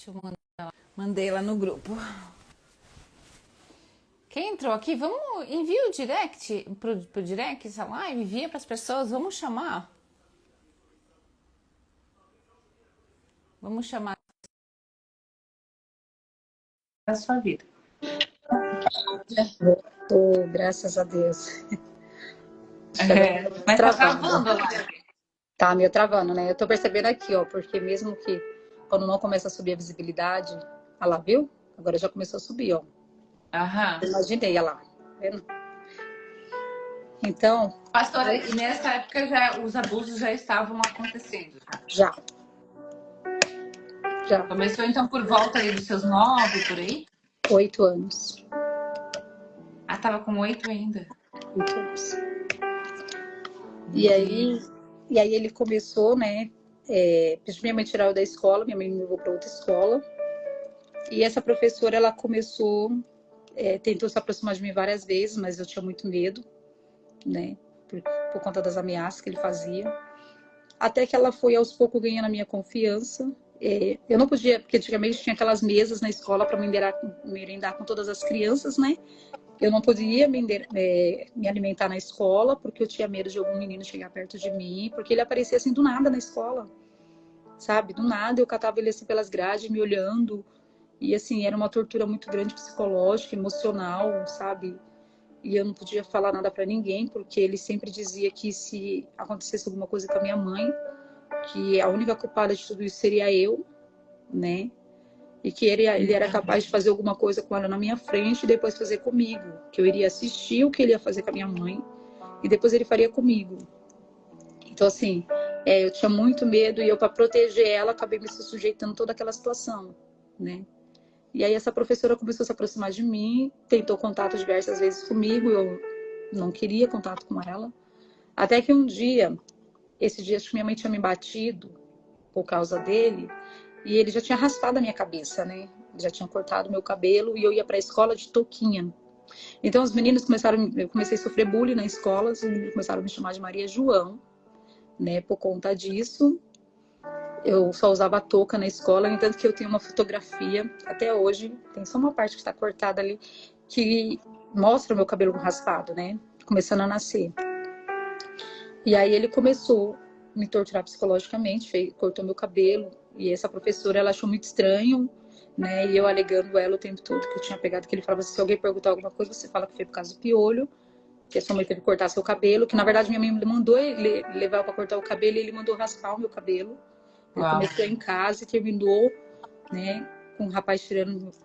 Deixa eu mandar. Mandei lá no grupo. Quem entrou aqui, vamos envia o direct pro direct essa live, envia para as pessoas, vamos chamar. Vamos chamar a sua vida. Tô, graças a Deus. Mas tá Travando. travando a live. Tá meio travando, né? Eu tô percebendo aqui, ó, porque mesmo que quando não começa a subir a visibilidade, olha lá, viu? Agora já começou a subir, ó. Aham. Imaginei, olha lá. Tá vendo? Então, Pastora, e nessa época os abusos já estavam acontecendo, tá? já. Começou então por volta aí dos seus 9, por aí? 8 anos. Ah, tava com 8 ainda. 8 anos. E aí ele começou, né? Pediu minha mãe tirar eu da escola, minha mãe me levou para outra escola. E essa professora, ela começou, tentou se aproximar de mim várias vezes, mas eu tinha muito medo, né? Por conta das ameaças que ele fazia. Até que ela foi aos poucos ganhando a minha confiança. Eu não podia, porque antigamente tinha aquelas mesas na escola para merendar com todas as crianças, né? Eu não podia me alimentar na escola porque eu tinha medo de algum menino chegar perto de mim, porque ele aparecia assim do nada na escola, sabe? Do nada eu catava ele assim pelas grades, me olhando. E assim, era uma tortura muito grande psicológica, emocional, sabe? E eu não podia falar nada para ninguém, porque ele sempre dizia que se acontecesse alguma coisa com a minha mãe, que a única culpada de tudo isso seria eu, né? E que ele era capaz de fazer alguma coisa com ela na minha frente e depois fazer comigo. Que eu iria assistir o que ele ia fazer com a minha mãe e depois ele faria comigo. Então, assim, eu tinha muito medo e eu, para proteger ela, acabei me sujeitando a toda aquela situação, né? E aí essa professora começou a se aproximar de mim, tentou contato diversas vezes comigo, eu não queria contato com ela. Até que um dia, esse dia acho que minha mãe tinha me batido por causa dele, e ele já tinha raspado a minha cabeça, né? Já tinha cortado meu cabelo e eu ia para a escola de touquinha. Então os meninos eu comecei a sofrer bullying na escola, os meninos começaram a me chamar de Maria João, né? Por conta disso, eu só usava touca na escola, no entanto que eu tenho uma fotografia, até hoje, tem só uma parte que está cortada ali, que mostra o meu cabelo raspado, né? Começando a nascer. E aí ele começou a me torturar psicologicamente, cortou meu cabelo, e essa professora, ela achou muito estranho, né? E eu alegando ela o tempo todo que eu tinha pegado, que ele falava assim, se alguém perguntar alguma coisa, você fala que foi por causa do piolho, que a sua mãe teve que cortar seu cabelo, que na verdade minha mãe mandou ele levar para cortar o cabelo e ele mandou raspar o meu cabelo. Ele começou em casa e terminou, né, com um rapaz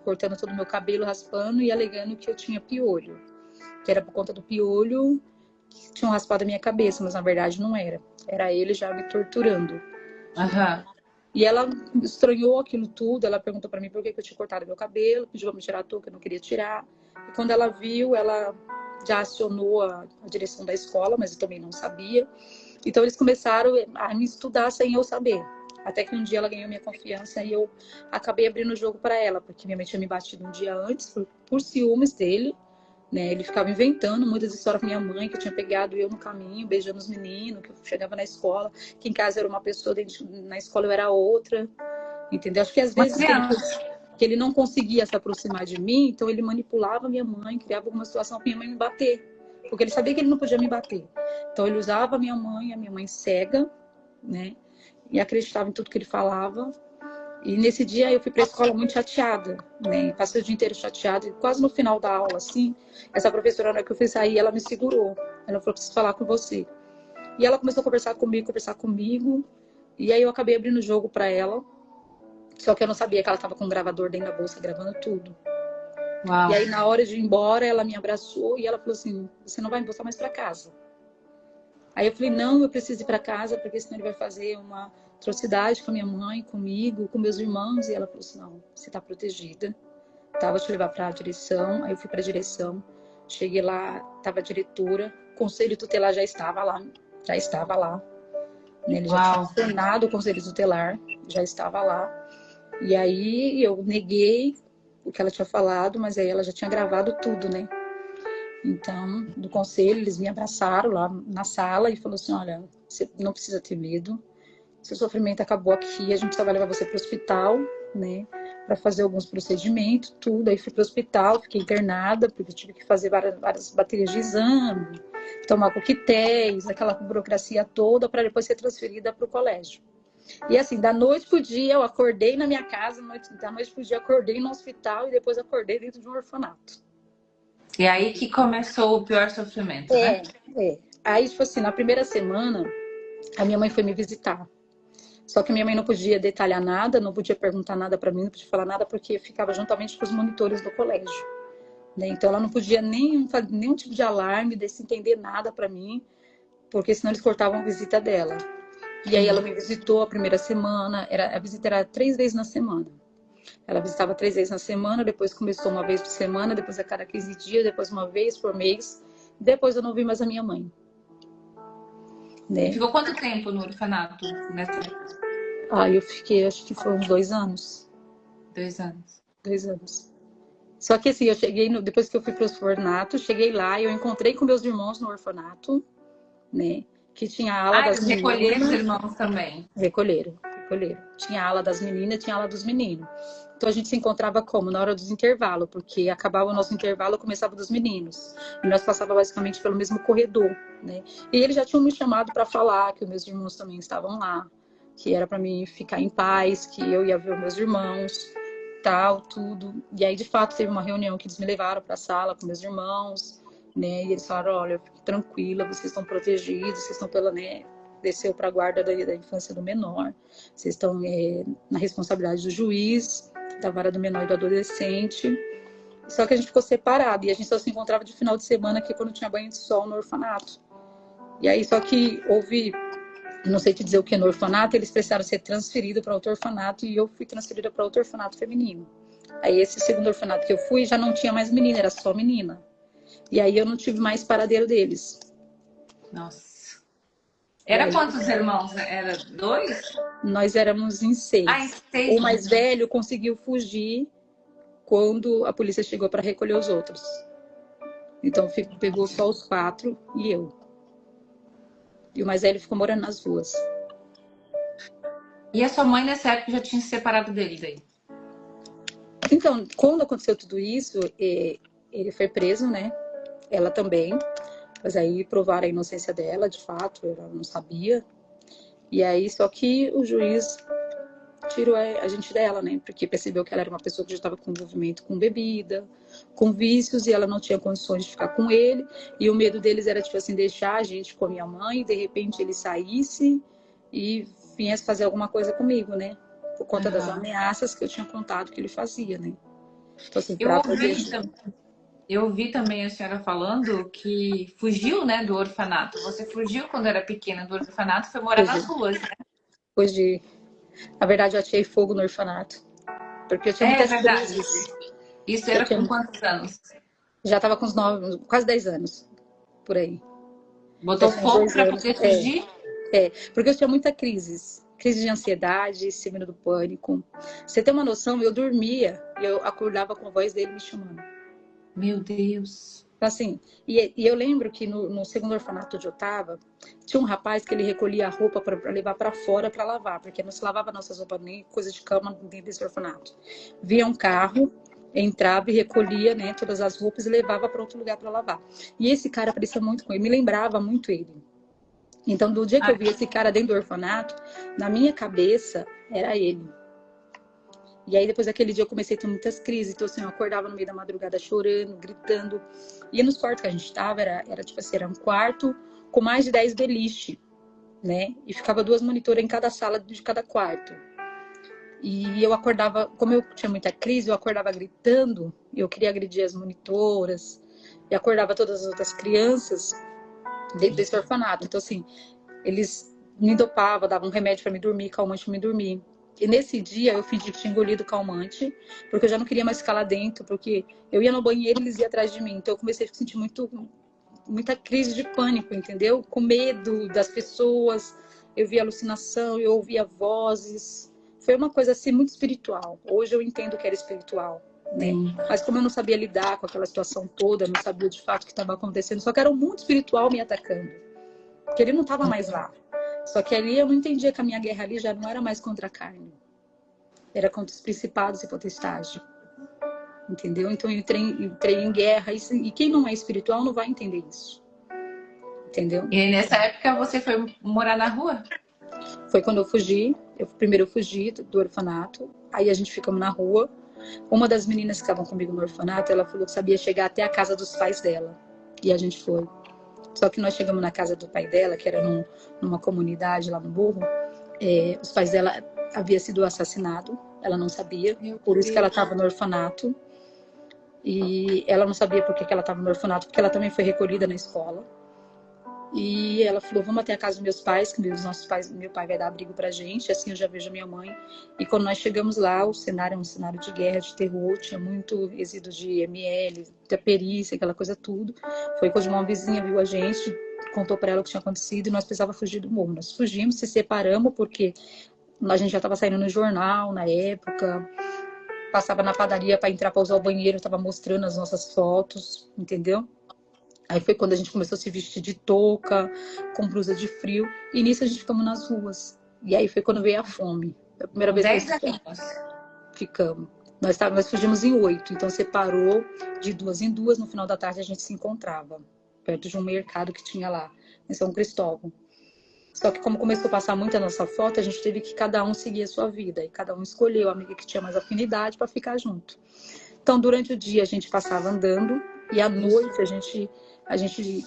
cortando todo o meu cabelo, raspando e alegando que eu tinha piolho. Que era por conta do piolho que tinham raspado a minha cabeça, mas na verdade não era. Era ele já me torturando. Aham. E ela estranhou aquilo tudo, ela perguntou pra mim por que eu tinha cortado meu cabelo, pediu pra me tirar a touca, eu não queria tirar. E quando ela viu, ela já acionou a direção da escola, mas eu também não sabia. Então eles começaram a me estudar sem eu saber. Até que um dia ela ganhou minha confiança e eu acabei abrindo o jogo para ela, porque minha mãe tinha me batido um dia antes por ciúmes dele, né? Ele ficava inventando muitas histórias com minha mãe, que eu tinha pegado eu no caminho, beijando os meninos, que eu chegava na escola, que em casa era uma pessoa, na escola eu era outra, entendeu? Acho que às vezes que ele não conseguia se aproximar de mim, então ele manipulava minha mãe, criava alguma situação para minha mãe me bater, porque ele sabia que ele não podia me bater. Então ele usava a minha mãe cega, né? E acreditava em tudo que ele falava. E nesse dia eu fui para a escola muito chateada, né? Passei o dia inteiro chateada. E quase no final da aula, assim, essa professora, na hora que eu fui sair, ela me segurou. Ela falou, preciso falar com você. E ela começou a conversar comigo. E aí eu acabei abrindo o jogo para ela. Só que eu não sabia que ela estava com um gravador dentro da bolsa, gravando tudo. Uau. E aí na hora de ir embora, ela me abraçou e ela falou assim, você não vai me voltar mais para casa. Aí eu falei, não, eu preciso ir para casa, porque senão ele vai fazer uma atrocidade com a minha mãe, comigo, com meus irmãos. E ela falou assim, não, você está protegida. Tá, vou te levar para a direção. Aí eu fui para a direção. Cheguei lá, estava a diretora. O conselho tutelar já estava lá. Ele já tinha se tornado o conselho tutelar, já estava lá. E aí eu neguei o que ela tinha falado, mas aí ela já tinha gravado tudo, né? Então, do conselho, eles me abraçaram lá na sala e falou assim, olha, você não precisa ter medo, seu sofrimento acabou aqui, a gente só vai levar você para o hospital, né? para fazer alguns procedimentos, tudo. Aí fui para o hospital, fiquei internada, porque eu tive que fazer várias baterias de exame, tomar coquetéis, aquela burocracia toda, para depois ser transferida para o colégio. E assim, da noite pro dia, eu acordei na minha casa, da noite pro dia, acordei no hospital e depois acordei dentro de um orfanato. E aí que começou o pior sofrimento, né? É. Aí, tipo assim, na primeira semana, a minha mãe foi me visitar. Só que minha mãe não podia detalhar nada, não podia perguntar nada para mim, não podia falar nada, porque ficava juntamente com os monitores do colégio, né? Então ela não podia fazer nenhum tipo de alarme, desse entender nada para mim, porque senão eles cortavam a visita dela. E aí ela me visitou a primeira semana, a visita era 3 vezes na semana. Ela visitava 3 vezes na semana, depois começou uma vez por semana, depois a cada 15 dias, depois uma vez por mês. Depois eu não vi mais a minha mãe, né? Ficou quanto tempo no orfanato? Eu fiquei, acho que foram 2 anos. 2 anos. 2 anos. Só que assim, eu cheguei, depois que eu fui para o orfanato, cheguei lá e eu encontrei com meus irmãos no orfanato, né? Que tinha a ala das meninas. Recolheram os irmãos também. Recolheram. Tinha a ala das meninas, tinha a ala dos meninos. Então a gente se encontrava como? Na hora dos intervalos, porque acabava o nosso intervalo, começava dos meninos. E nós passávamos basicamente pelo mesmo corredor, né? E eles já tinham me chamado para falar que os meus irmãos também estavam lá, que era para mim ficar em paz, que eu ia ver os meus irmãos, tal, tudo. E aí, de fato, teve uma reunião que eles me levaram para a sala com meus irmãos, né? E eles falaram, olha, fique tranquila, vocês estão protegidos, vocês estão pela, né? Desceu para a guarda da infância do menor, vocês estão na responsabilidade do juiz, da vara do menor e do adolescente. Só que a gente ficou separado e a gente só se encontrava de final de semana aqui quando tinha banho de sol no orfanato. E aí, só que houve, não sei te dizer o que no orfanato, eles precisaram ser transferidos para outro orfanato e eu fui transferida para outro orfanato feminino. Aí esse segundo orfanato que eu fui já não tinha mais menina, era só menina. E aí eu não tive mais paradeiro deles. Nossa. Era quantos irmãos? Era 2? Nós éramos em 6. Em 6. O mais velho conseguiu fugir quando a polícia chegou para recolher os outros. Então pegou só os 4 e eu. E o mais velho ficou morando nas ruas. E a sua mãe nessa época já tinha se separado dele daí? Então, quando aconteceu tudo isso, ele foi preso, né? Ela também. Mas aí provaram a inocência dela, de fato, ela não sabia. E aí, só que o juiz tirou a gente dela, né? Porque percebeu que ela era uma pessoa que já estava com envolvimento com bebida, com vícios, e ela não tinha condições de ficar com ele. E o medo deles era, tipo assim, deixar a gente com a minha mãe, e de repente ele saísse e viesse fazer alguma coisa comigo, né? Por conta das ameaças que eu tinha contado que ele fazia, né? Então, assim, eu ouvi também a senhora falando que fugiu, né, do orfanato. Você fugiu quando era pequena do orfanato, foi morar nas ruas, né? Fugi. Na verdade, eu atirei fogo no orfanato. Porque eu tinha muitas crises. Isso era com quantos anos? Já estava com uns 9, quase 10 anos, por aí. Botou fogo para poder fugir? Porque eu tinha muita crise de ansiedade, síndrome do pânico. Você tem uma noção, eu dormia e eu acordava com a voz dele me chamando. Meu Deus. Assim, e eu lembro que no segundo orfanato onde eu estava, tinha um rapaz que ele recolhia a roupa para levar para fora para lavar, porque não se lavava nossas roupas, nem coisa de cama dentro desse orfanato. Via um carro, entrava e recolhia, né, todas as roupas e levava para outro lugar para lavar. E esse cara parecia muito com ele, me lembrava muito ele. Então, do dia que eu vi esse cara dentro do orfanato, na minha cabeça, era ele. E aí, depois daquele dia, eu comecei a ter muitas crises. Então, assim, eu acordava no meio da madrugada chorando, gritando. E nos quartos que a gente estava, era tipo assim, era um quarto com mais de 10 beliches, né? E ficava 2 monitoras em cada sala de cada quarto. E eu acordava, como eu tinha muita crise, eu acordava gritando. E eu queria agredir as monitoras. E acordava todas as outras crianças dentro desse orfanato. Então, assim, eles me dopavam, davam um remédio para me dormir, calmante para me dormir. E nesse dia eu fingi que tinha engolido o calmante, porque eu já não queria mais ficar lá dentro, porque eu ia no banheiro e eles iam atrás de mim. Então eu comecei a sentir muita crise de pânico, entendeu? Com medo das pessoas, eu via alucinação, eu ouvia vozes. Foi uma coisa assim muito espiritual. Hoje eu entendo que era espiritual, né? Mas como eu não sabia lidar com aquela situação toda, não sabia de fato o que estava acontecendo, só que era um mundo espiritual me atacando, porque ele não estava mais lá. Só que ali eu não entendia que a minha guerra ali já não era mais contra a carne. era contra os principados e potestades. Entendeu? Então eu entrei em guerra. E quem não é espiritual não vai entender isso. Entendeu? E aí, nessa época você foi morar na rua? Foi quando eu fugi. Primeiro eu fugi do orfanato. Aí a gente ficamos na rua. Uma das meninas que estavam comigo no orfanato, ela falou que sabia chegar até a casa dos pais dela. E a gente foi. Só que nós chegamos na casa do pai dela, que era numa comunidade lá no Morro. Os pais dela haviam sido assassinados. Ela não sabia. Por isso que ela estava no orfanato. E ela não sabia por que ela estava no orfanato, porque ela também foi recolhida na escola. E ela falou, vamos até a casa dos meus pais, que meu pai vai dar abrigo pra gente, assim eu já vejo a minha mãe. E quando nós chegamos lá, o cenário é um cenário de guerra, de terror, tinha muito resíduo de ML, da perícia, aquela coisa tudo. Foi quando uma vizinha viu a gente, contou pra ela o que tinha acontecido e nós precisávamos fugir do morro. Nós fugimos, se separamos, porque a gente já estava saindo no jornal na época, passava na padaria para entrar para usar o banheiro, estava mostrando as nossas fotos, entendeu? Aí foi quando a gente começou a se vestir de touca, com blusa de frio. E nisso a gente ficamos nas ruas. E aí foi quando veio a fome. A primeira vez 10 que anos. ficamos. Nós fugimos em 8. Então separou de 2 em 2. No final da tarde a gente se encontrava. Perto de um mercado que tinha lá, em São Cristóvão. Só que como começou a passar muito a nossa foto, a gente teve que cada um seguir a sua vida. E cada um escolheu a amiga que tinha mais afinidade para ficar junto. Então durante o dia a gente passava andando. E à noite a gente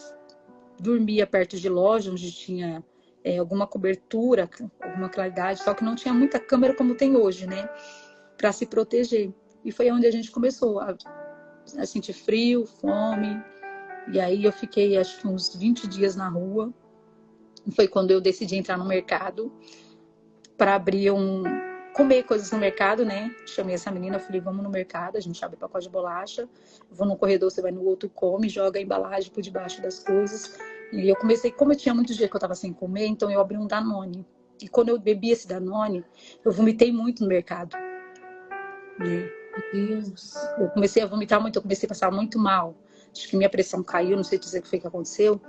dormia perto de loja, onde tinha alguma cobertura, alguma claridade, só que não tinha muita câmera como tem hoje, né? Para se proteger. E foi onde a gente começou a sentir frio, fome. E aí eu fiquei, acho que uns 20 dias na rua. E foi quando eu decidi entrar no mercado para abrir comer coisas no mercado, né? Chamei essa menina, falei, vamos no mercado, a gente abre pacote de bolacha, vou no corredor, você vai no outro, come, joga a embalagem por debaixo das coisas. E eu comecei, como eu tinha muitos dias que eu tava sem comer, então eu abri um Danone. E quando eu bebi esse Danone, eu vomitei muito no mercado. Né? Meu Deus. Eu comecei a vomitar muito, eu comecei a passar muito mal. Acho que minha pressão caiu, não sei dizer o que foi que aconteceu.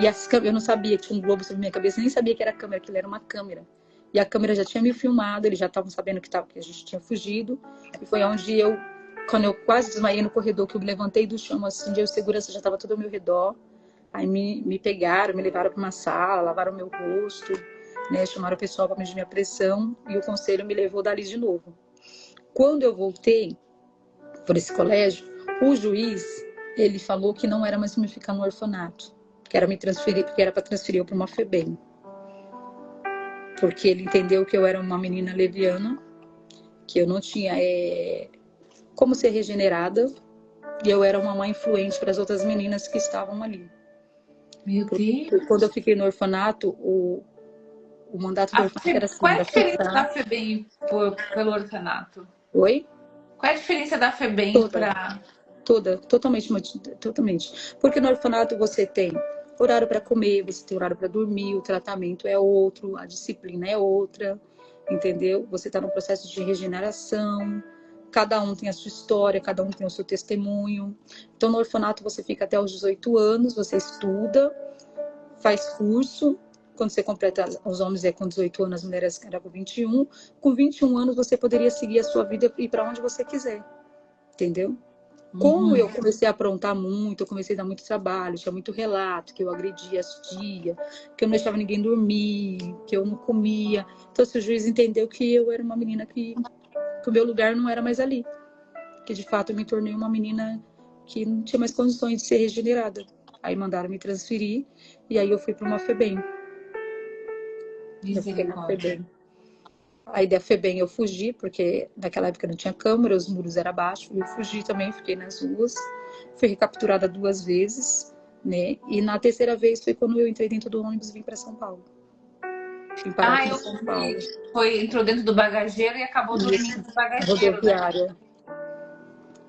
E eu não sabia que tinha um globo sobre minha cabeça, nem sabia que era câmera, aquilo era uma câmera. E a câmera já tinha me filmado, eles já estavam sabendo que a gente tinha fugido. E foi onde quando eu quase desmaiei no corredor, que eu me levantei do chão, assim, o segurança já estava todo ao meu redor. Aí me pegaram, me levaram para uma sala, lavaram meu rosto, né, chamaram o pessoal para medir minha pressão. E o conselho me levou dali de novo. Quando eu voltei por esse colégio, o juiz, ele falou que não era mais para me ficar no orfanato, que era me transferir, porque era para transferir eu para uma FEBEM. Porque ele entendeu que eu era uma menina leviana, que eu não tinha como ser regenerada, e eu era uma mãe influente para as outras meninas que estavam ali. Meu Deus. Porque quando eu fiquei no orfanato, o mandato do orfanato era assim, Qual é a era diferença fechar. da FEBEM pelo orfanato? Oi? Qual é a diferença da FEBEM para... Totalmente. Porque no orfanato você tem horário para comer, você tem horário para dormir, o tratamento é outro, a disciplina é outra, entendeu? Você está no processo de regeneração, cada um tem a sua história, cada um tem o seu testemunho. Então no orfanato você fica até os 18 anos, você estuda, faz curso. Quando você completa, os homens com 18 anos, as mulheres eram com 21. Com 21 anos você poderia seguir a sua vida e ir para onde você quiser, entendeu? Como eu comecei a aprontar muito, eu comecei a dar muito trabalho, tinha muito relato, que eu agredia as tias, que eu não deixava ninguém dormir, que eu não comia. Então, o juiz entendeu que eu era uma menina que o meu lugar não era mais ali. Que, de fato, eu me tornei uma menina que não tinha mais condições de ser regenerada. Aí mandaram me transferir, e aí eu fui para uma FEBEM. Eu fiquei na FEBEM. Aí da FEBEM eu fugi, porque naquela época não tinha câmera, os muros eram baixos. Eu fugi também, fiquei nas ruas. Fui recapturada 2 vezes, né? E na terceira vez foi quando eu entrei dentro do ônibus e vim para São Paulo. Vim parar aqui em São Paulo. Entrou dentro do bagageiro e acabou dormindo no bagageiro. Rodoviária. Né?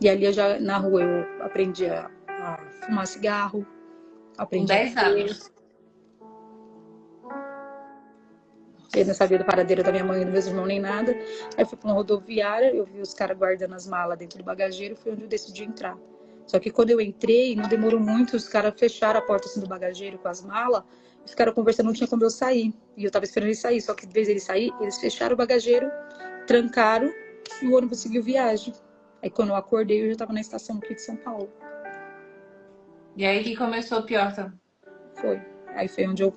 E ali na rua eu aprendi a fumar cigarro. Aprendi com 10 anos. Eu não sabia do paradeiro da minha mãe e dos meus irmãos nem nada. Aí fui para uma rodoviária, eu vi os caras guardando as malas dentro do bagageiro, foi onde eu decidi entrar. Só que quando eu entrei, não demorou muito, os caras fecharam a porta assim, do bagageiro com as malas, os caras conversando, não tinha como eu sair. E eu tava esperando eles sair, só que de vez eles sair, eles fecharam o bagageiro, trancaram e o ônibus seguiu viagem. Aí quando eu acordei, eu já estava na estação aqui de São Paulo. E aí que começou o pior, tá? Foi. Aí foi onde eu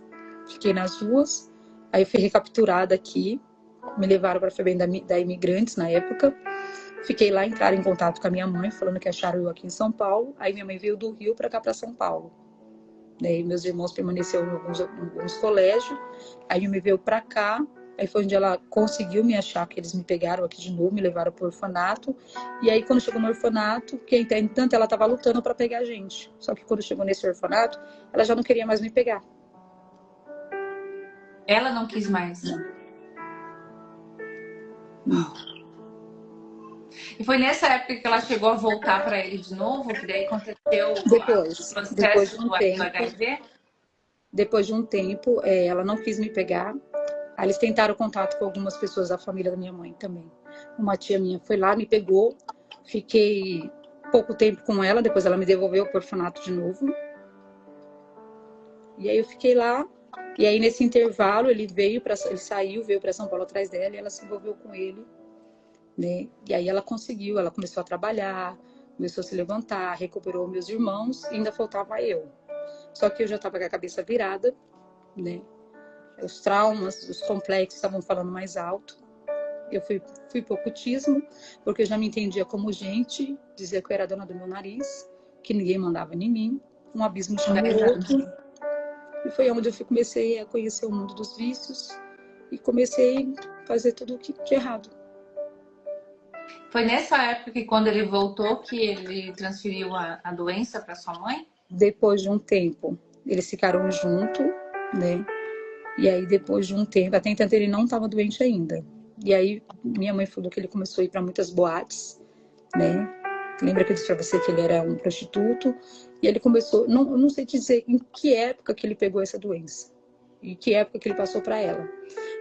fiquei nas ruas. Aí eu fui recapturada aqui. Me levaram para a FEBEM da Imigrantes na época. Fiquei lá, entraram em contato com a minha mãe, falando que acharam eu aqui em São Paulo. Aí minha mãe veio do Rio para cá, para São Paulo. Daí meus irmãos permaneceram em alguns colégios. Aí minha mãe veio para cá. Aí foi onde ela conseguiu me achar, que eles me pegaram aqui de novo, me levaram para o orfanato. E aí quando chegou no orfanato, que entanto ela estava lutando para pegar a gente. Só que quando chegou nesse orfanato, ela já não queria mais me pegar. Ela não quis mais. E foi nessa época que ela chegou a voltar para ele de novo, que daí aconteceu o Depois processo de um do tempo, HIV? ela não quis me pegar. Aí eles tentaram contato com algumas pessoas da família da minha mãe também. Uma tia minha foi lá, me pegou. Fiquei pouco tempo com ela, depois ela me devolveu para o orfanato de novo. E aí eu fiquei lá. E aí nesse intervalo ele saiu, veio para São Paulo atrás dela e ela se envolveu com ele, né? E aí ela começou a trabalhar, começou a se levantar, recuperou meus irmãos e ainda faltava eu. Só que eu já estava com a cabeça virada, né? Os traumas, os complexos estavam falando mais alto. Eu fui pro ocultismo, porque eu já me entendia como gente, dizia que eu era dona do meu nariz, que ninguém mandava em mim, um abismo chama o outro. E foi onde eu comecei a conhecer o mundo dos vícios e comecei a fazer tudo o que é errado. Foi nessa época que quando ele voltou que ele transferiu a doença para sua mãe? Depois de um tempo, eles ficaram juntos, né? E aí, depois de um tempo, até então ele não estava doente ainda. E aí, minha mãe falou que ele começou a ir para muitas boates, né? Lembra que eu disse para você que ele era um prostituto? E ele começou, não sei te dizer em que época que ele pegou essa doença. E que época que ele passou para ela.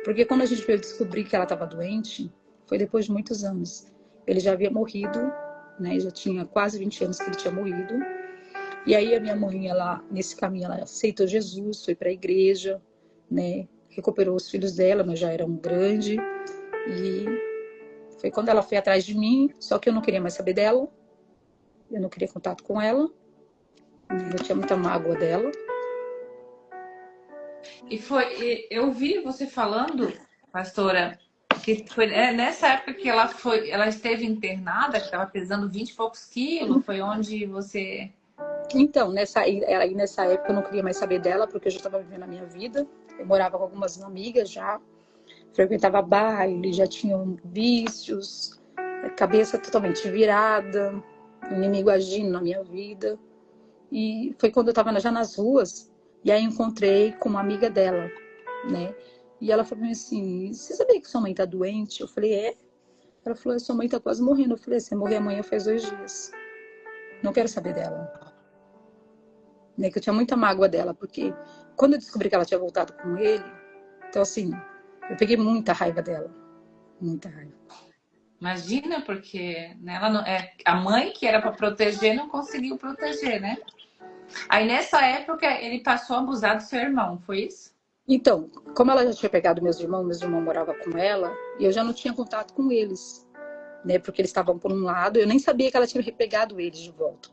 Porque quando a gente veio descobrir que ela estava doente, foi depois de muitos anos. Ele já havia morrido, né? Já tinha quase 20 anos que ele tinha morrido. E aí a minha mãe, nesse caminho, ela aceitou Jesus, foi para a igreja, né? Recuperou os filhos dela, mas já eram grandes. E foi quando ela foi atrás de mim, só que eu não queria mais saber dela. Eu não queria contato com ela. Eu tinha muita mágoa dela. Eu vi você falando, pastora, que foi nessa época que ela esteve internada, que estava pesando 20 e poucos quilos, foi onde você... Então, nessa época eu não queria mais saber dela, porque eu já estava vivendo a minha vida. Eu morava com algumas amigas já, frequentava baile, já tinha vícios, cabeça totalmente virada, inimigo agindo na minha vida. E foi quando eu estava já nas ruas, e aí encontrei com uma amiga dela, né? E ela falou assim, você sabia que sua mãe tá doente? Eu falei, é? Ela falou, sua mãe tá quase morrendo. Eu falei, você morrer amanhã faz 2 dias. Não quero saber dela. Né? Que eu tinha muita mágoa dela, porque quando eu descobri que ela tinha voltado com ele, então assim, eu peguei muita raiva dela. Muita raiva. Imagina, porque né, ela não, a mãe que era para proteger não conseguiu proteger, né? Aí nessa época ele passou a abusar do seu irmão, foi isso? Então, como ela já tinha pegado meus irmãos moravam com ela, e eu já não tinha contato com eles, né? Porque eles estavam por um lado, eu nem sabia que ela tinha repegado eles de volta.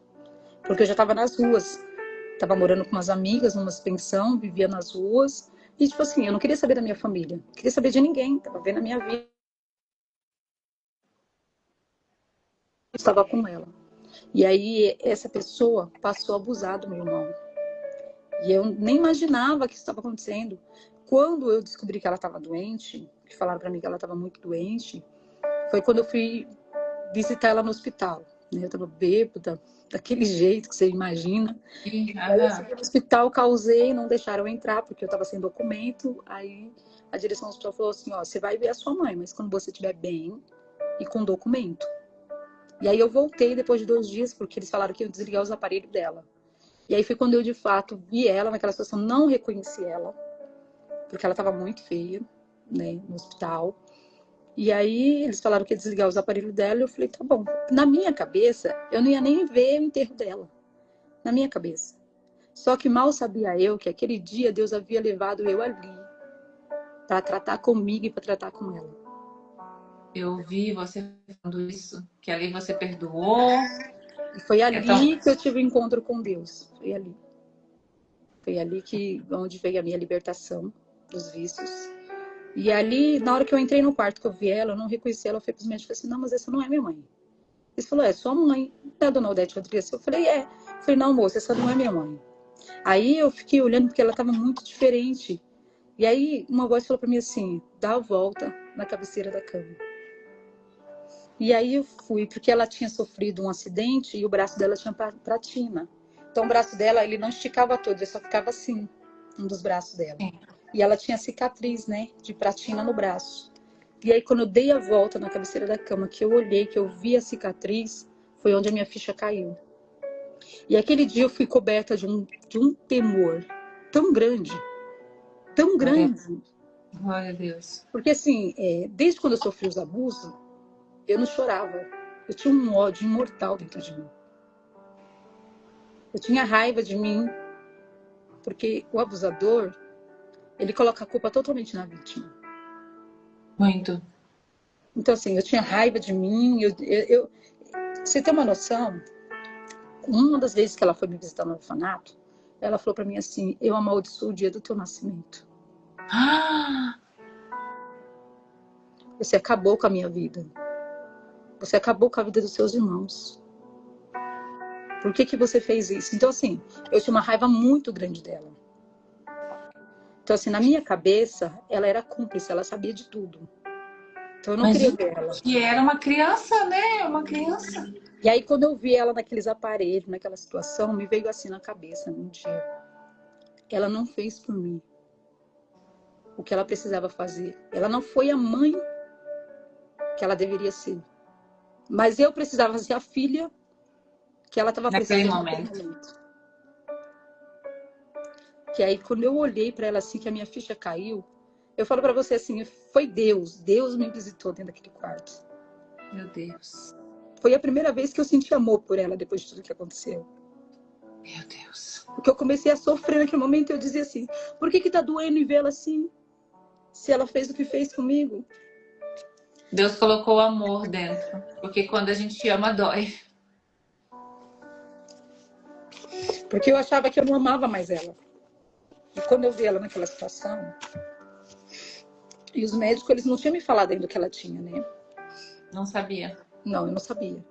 Porque eu já estava nas ruas, estava morando com umas amigas, numa pensão, vivia nas ruas, e tipo assim, eu não queria saber da minha família, não queria saber de ninguém, estava vendo a minha vida, eu estava com ela. E aí essa pessoa passou a abusar do meu irmão. E eu nem imaginava que isso estava acontecendo. Quando eu descobri que ela estava doente, que falaram para mim que ela estava muito doente, foi quando eu fui visitar ela no hospital. Eu estava bêbada, daquele jeito que você imagina. Sim, Aí eu cheguei no hospital, causei, não deixaram eu entrar, porque eu estava sem documento. Aí a direção do hospital falou assim, ó, você vai ver a sua mãe, mas quando você estiver bem e com documento. E aí eu voltei depois de 2 dias, porque eles falaram que iam desligar os aparelhos dela. E aí foi quando eu, de fato, vi ela naquela situação, não reconheci ela, porque ela estava muito feia, né, no hospital. E aí eles falaram que ia desligar os aparelhos dela, e eu falei, tá bom. Na minha cabeça, eu não ia nem ver o enterro dela. Na minha cabeça. Só que mal sabia eu que aquele dia Deus havia levado eu ali para tratar comigo e para tratar com ela. Eu vi você falando isso, que ali você perdoou. E foi Então, ali que eu tive o encontro com Deus. Foi ali. Foi ali onde veio a minha libertação dos vícios. E ali, na hora que eu entrei no quarto que eu vi ela, eu não reconheci ela, eu fui pros médicos e falei assim, não, mas essa não é minha mãe. Eles falaram, é sua mãe, não é a dona Odete Rodrigues? Eu falei, é. Eu falei, não, moça, essa não é minha mãe. Aí eu fiquei olhando porque ela estava muito diferente. E aí uma voz falou para mim assim, dá a volta na cabeceira da cama. E aí eu fui, porque ela tinha sofrido um acidente e o braço dela tinha pratina. Então o braço dela, ele não esticava todo, ele só ficava assim, um dos braços dela. sim. E ela tinha cicatriz, né, de pratina no braço. E aí quando eu dei a volta na cabeceira da cama, que eu olhei, que eu vi a cicatriz, foi onde a minha ficha caiu. E aquele dia eu fui coberta de um temor tão grande. Glória a Deus. Porque assim, desde quando eu sofri os abusos, eu não chorava. Eu tinha um ódio imortal dentro de mim. Eu tinha raiva de mim, porque o abusador, ele coloca a culpa totalmente na vítima. Muito. Então assim, eu tinha raiva de mim. Você tem uma noção, uma das vezes que ela foi me visitar no orfanato, ela falou pra mim assim, eu amaldiçoo o dia do teu nascimento. Ah, Você acabou com a minha vida. Você acabou com a vida dos seus irmãos. Por que você fez isso? Então, assim, eu tinha uma raiva muito grande dela. Então, assim, na minha cabeça, ela era cúmplice, ela sabia de tudo. Então, eu não queria imagina ver ela. que era uma criança, né? Uma criança. E aí, quando eu vi ela naqueles aparelhos, naquela situação, me veio assim na cabeça, num dia. Ela não fez por mim o que ela precisava fazer. Ela não foi a mãe que ela deveria ser. Mas eu precisava ser a filha que ela estava Naquele precisando naquele momento. momento. Que aí, quando eu olhei para ela assim, que a minha ficha caiu, eu falo para você assim, foi Deus. Deus me visitou dentro daquele quarto. Meu Deus. Foi a primeira vez que eu senti amor por ela depois de tudo que aconteceu. Meu Deus. Porque eu comecei a sofrer naquele momento e eu dizia assim, por que tá doendo em vê-la assim? Se ela fez o que fez comigo? Deus colocou o amor dentro. Porque quando a gente ama, dói. Porque eu achava que eu não amava mais ela. E quando eu vi ela naquela situação, e os médicos, eles não tinham me falado ainda o que ela tinha, né? Não sabia. Não, eu não sabia.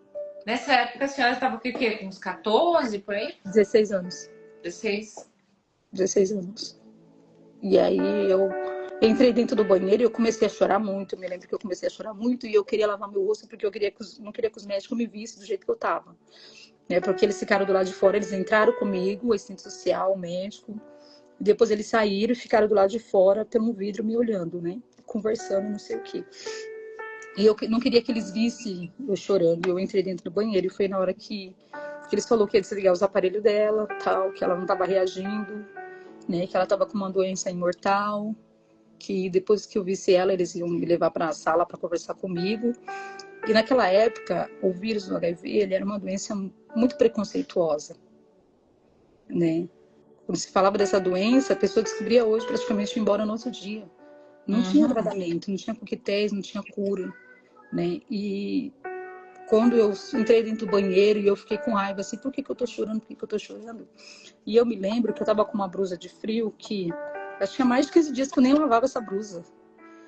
Nessa época a senhora estava com o quê? Com uns 14 por aí? 16 anos. 16? 16 anos. E aí eu entrei dentro do banheiro e eu comecei a chorar muito. Eu me lembro que eu comecei a chorar muito e eu queria lavar meu rosto porque eu não queria que os médicos me vissem do jeito que eu tava. Porque eles ficaram do lado de fora, eles entraram comigo, o assistente social, o médico. Depois eles saíram e ficaram do lado de fora, pelo um vidro, me olhando, né? Conversando, não sei o quê. E eu não queria que eles vissem eu chorando. Eu entrei dentro do banheiro e foi na hora que eles falaram que ia desligar os aparelhos dela, tal, que ela não estava reagindo, né? Que ela estava com uma doença imortal, que depois que eu visse ela, eles iam me levar para a sala para conversar comigo. E naquela época, o vírus do HIV, ele era uma doença muito preconceituosa, né? Quando se falava dessa doença, a pessoa descobria hoje, praticamente ia embora no outro dia. Não tinha tratamento, não tinha coquetéis, não tinha cura, né? E quando eu entrei dentro do banheiro e eu fiquei com raiva, assim, por que eu tô chorando, por que eu tô chorando? E eu me lembro que eu tava com uma blusa de frio que eu tinha mais de 15 dias que eu nem lavava essa blusa.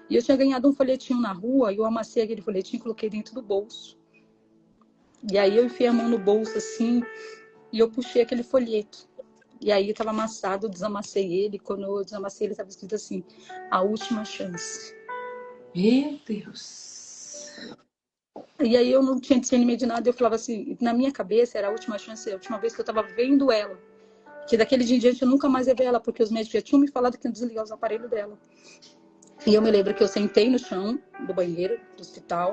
E eu tinha ganhado um folhetinho na rua e eu amassei aquele folhetinho e coloquei dentro do bolso. E aí eu enfiei a mão no bolso assim e eu puxei aquele folheto. E aí estava amassado, eu desamassei ele. Quando eu desamassei ele, estava escrito assim, a última chance. Meu Deus. E aí eu não tinha discernimento de nada. Eu falava assim, na minha cabeça era a última chance, a última vez que eu estava vendo ela. Que daquele dia em diante eu nunca mais ia ver ela, porque os médicos já tinham me falado que iam desligar os aparelhos dela. E eu me lembro que eu sentei no chão do banheiro, do hospital,